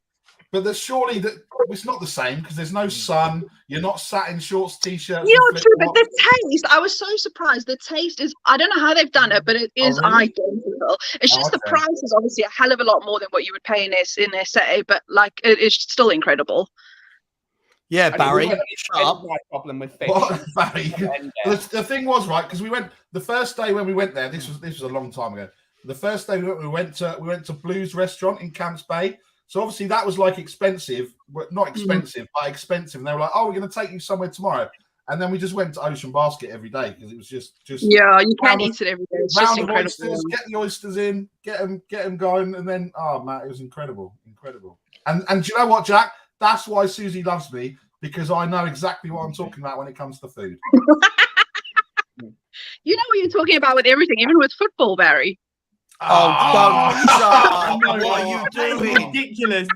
But there's surely that it's not the same because there's no sun. You're not sat in shorts, t-shirts. Yeah, true. But the taste, I was so surprised. The taste is, I don't know how they've done it, but it is identical. It's just the price is obviously a hell of a lot more than what you would pay in SA, but like it's still incredible. Yeah, Barry. My problem with fish. Barry. The thing was right because we went the first day when we went there. This was a long time ago. The first day we went to Blues Restaurant in Camps Bay. So obviously that was like expensive, but not expensive, but expensive. And they were like, "Oh, we're going to take you somewhere tomorrow." And then we just went to Ocean Basket every day because it was just yeah, you can't eat it every day. It's just incredible. Oysters, get the oysters in, get them going, and then man, it was incredible. And do you know what, Jack? That's why Susie loves me because I know exactly what I'm talking about when it comes to food. You know what you're talking about with everything, even with football, Barry. Oh, don't what are you doing? That is ridiculous.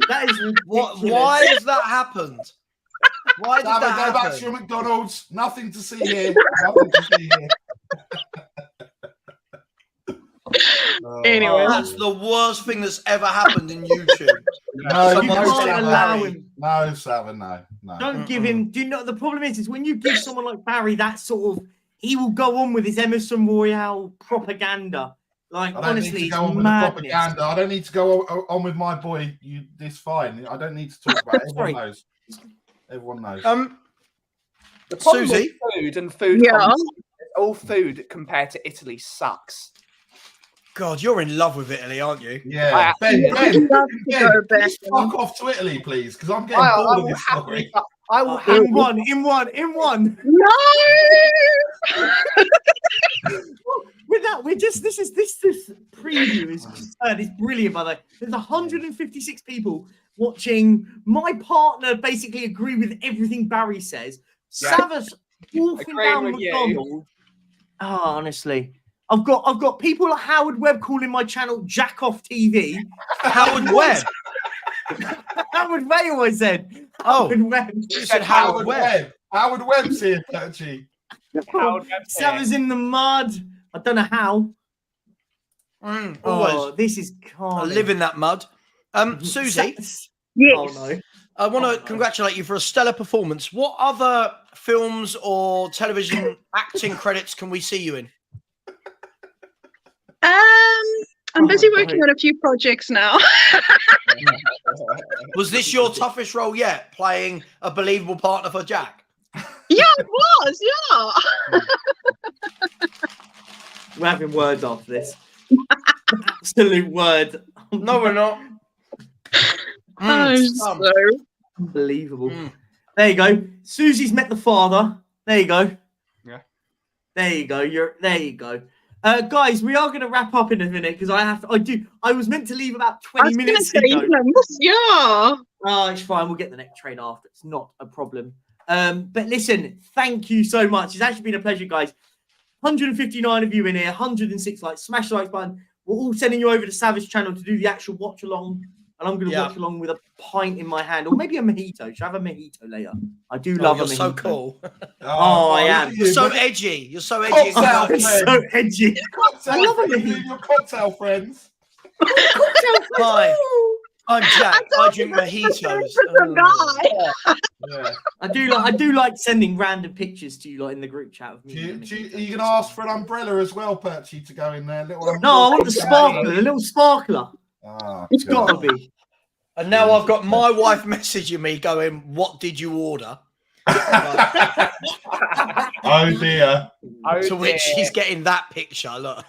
That is ridiculous. Why has that happened? Why did that happen? Go back to your McDonald's. Nothing to see here. Nothing to see here. Anyway, that's the worst thing that's ever happened in YouTube. No, you can't allow him. No, Savin, no. Don't give him. Do you know the problem is when you give someone like Barry that sort of, he will go on with his Emerson Royale propaganda. Like honestly, it's madness. I don't need to go on with my boy. This fine. I don't need to talk about it. Everyone knows. Everyone knows. The problem Susie, with food and food. Yeah. All food compared to Italy sucks. God, you're in love with Italy, aren't you? Yeah. Ben, fuck off to Italy, please, because I'm getting bored of this story. I will in one. No. With that, this preview is just it's brilliant. By the way, there's 156 people watching. My partner basically agree with everything Barry says. Yeah. Savas wolfing down McDonald's. Oh, honestly, I've got people like Howard Webb calling my channel Jack Off TV. Howard Webb. Howard Mayo, I said. Oh, Howard Webb. You said Howard Webb. Howard Webb's here, Perchy. Savas in the mud. I don't know how. Always. This is carnage. I live in that mud. Susie. Yes. Oh no. I want to congratulate you for a stellar performance. What other films or television acting credits can we see you in? I'm busy working on a few projects now. Was this your toughest role yet, playing a believable partner for Jack? Yeah, it was. Yeah. We're having words after this. Absolute word. No, we're not. So unbelievable. There you go. Susie's met the father. There you go. Yeah. There you go. There you go. Guys, we are going to wrap up in a minute because I was meant to leave about 20 minutes ago. Yeah. Oh, it's fine. We'll get the next train after. It's not a problem. But listen, thank you so much. It's actually been a pleasure, guys. 159 of you in here, 106 likes. Smash the like button. We're all sending you over to Savage channel to do the actual watch along and I'm going to watch along with a pint in my hand, or maybe a mojito. Should I have a mojito later? I do love a mojito. You're so cool. I am. You're so edgy. You're so edgy. I'm so edgy. I love a mojito. Your cocktail friends. Hi, I'm Jack. I drink mojitos. Yeah. I do like sending random pictures to you, like in the group chat. With me Are you going to ask for an umbrella as well, Perchy, to go in there? No, I want the sparkler, the little sparkler. It's got to be. And now I've got my wife messaging me going, "What did you order?" Oh dear. To which she's getting that picture. Look,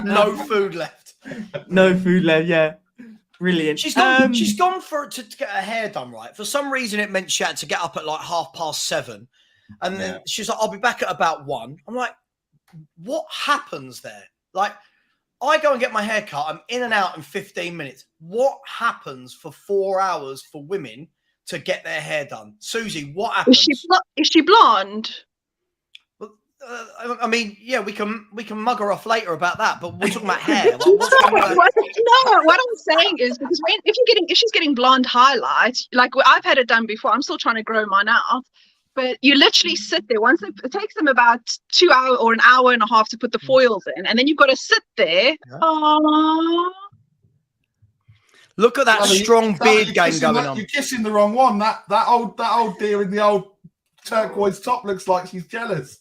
no food left. No food left. Yeah, brilliant. She's gone to get her hair done. Right. For some reason, it meant she had to get up at like 7:30, and then she's like, "I'll be back at about 1." I'm like, "What happens there?" Like, I go and get my hair cut. I'm in and out in 15 minutes. What happens for 4 hours for women to get their hair done? Susie, what happens? Is she blonde? I mean, yeah, we can mug her off later about that, but we're talking about hair. What's going on? No, what I'm saying is because if she's getting blonde highlights, like I've had it done before. I'm still trying to grow mine out. But you literally sit there. It takes them about 2 hours or an hour and a half to put the foils in, and then you've got to sit there. Yeah. Aww. Look at that strong beard game going on. You're kissing the wrong one. That old dear in the old turquoise top looks like she's jealous.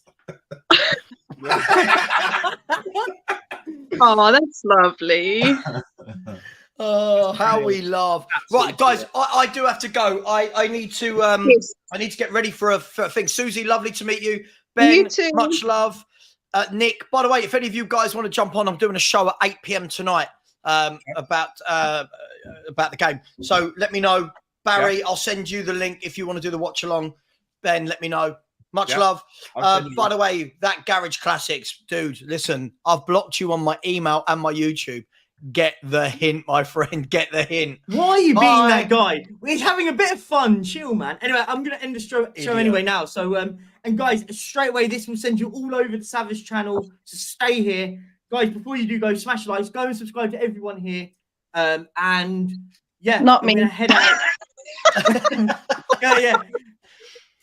Oh, that's lovely. Oh, how we love! Right, guys, I do have to go. I need to I need to get ready for a thing. Susie, lovely to meet you. Ben, You too. much love. Nick, by the way, if any of you guys want to jump on, I'm doing a show at 8 p.m. tonight about the game. So let me know, Barry. I'll send you the link if you want to do the watch along. Ben, let me know. Much love. By the way, that Garage Classics, dude. Listen, I've blocked you on my email and my YouTube. Get the hint, my friend. Get the hint. Why are you being that guy? We're having a bit of fun. Chill, man. Anyway, I'm going to end the show anyway now. So, and guys, straight away, this will send you all over the Savage channel. So stay here. Guys, before you do go, smash the likes. Go and subscribe to everyone here. And yeah. Not me. I'm going to head out. yeah.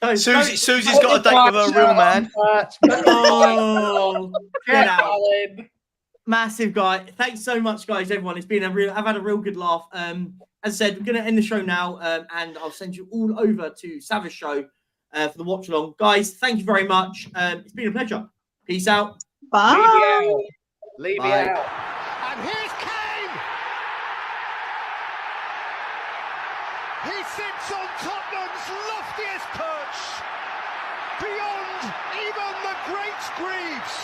So, Susie's got a date with her real man. Oh, get out. Massive guy. Thanks so much, guys, everyone. It's been I've had a real good laugh. As I said, we're going to end the show now, and I'll send you all over to Savage Show for the watch along. Guys, thank you very much. It's been a pleasure. Peace out. Bye. Leave me out. And here's Kane. He sits on Tottenham's loftiest perch, beyond even the great Greaves.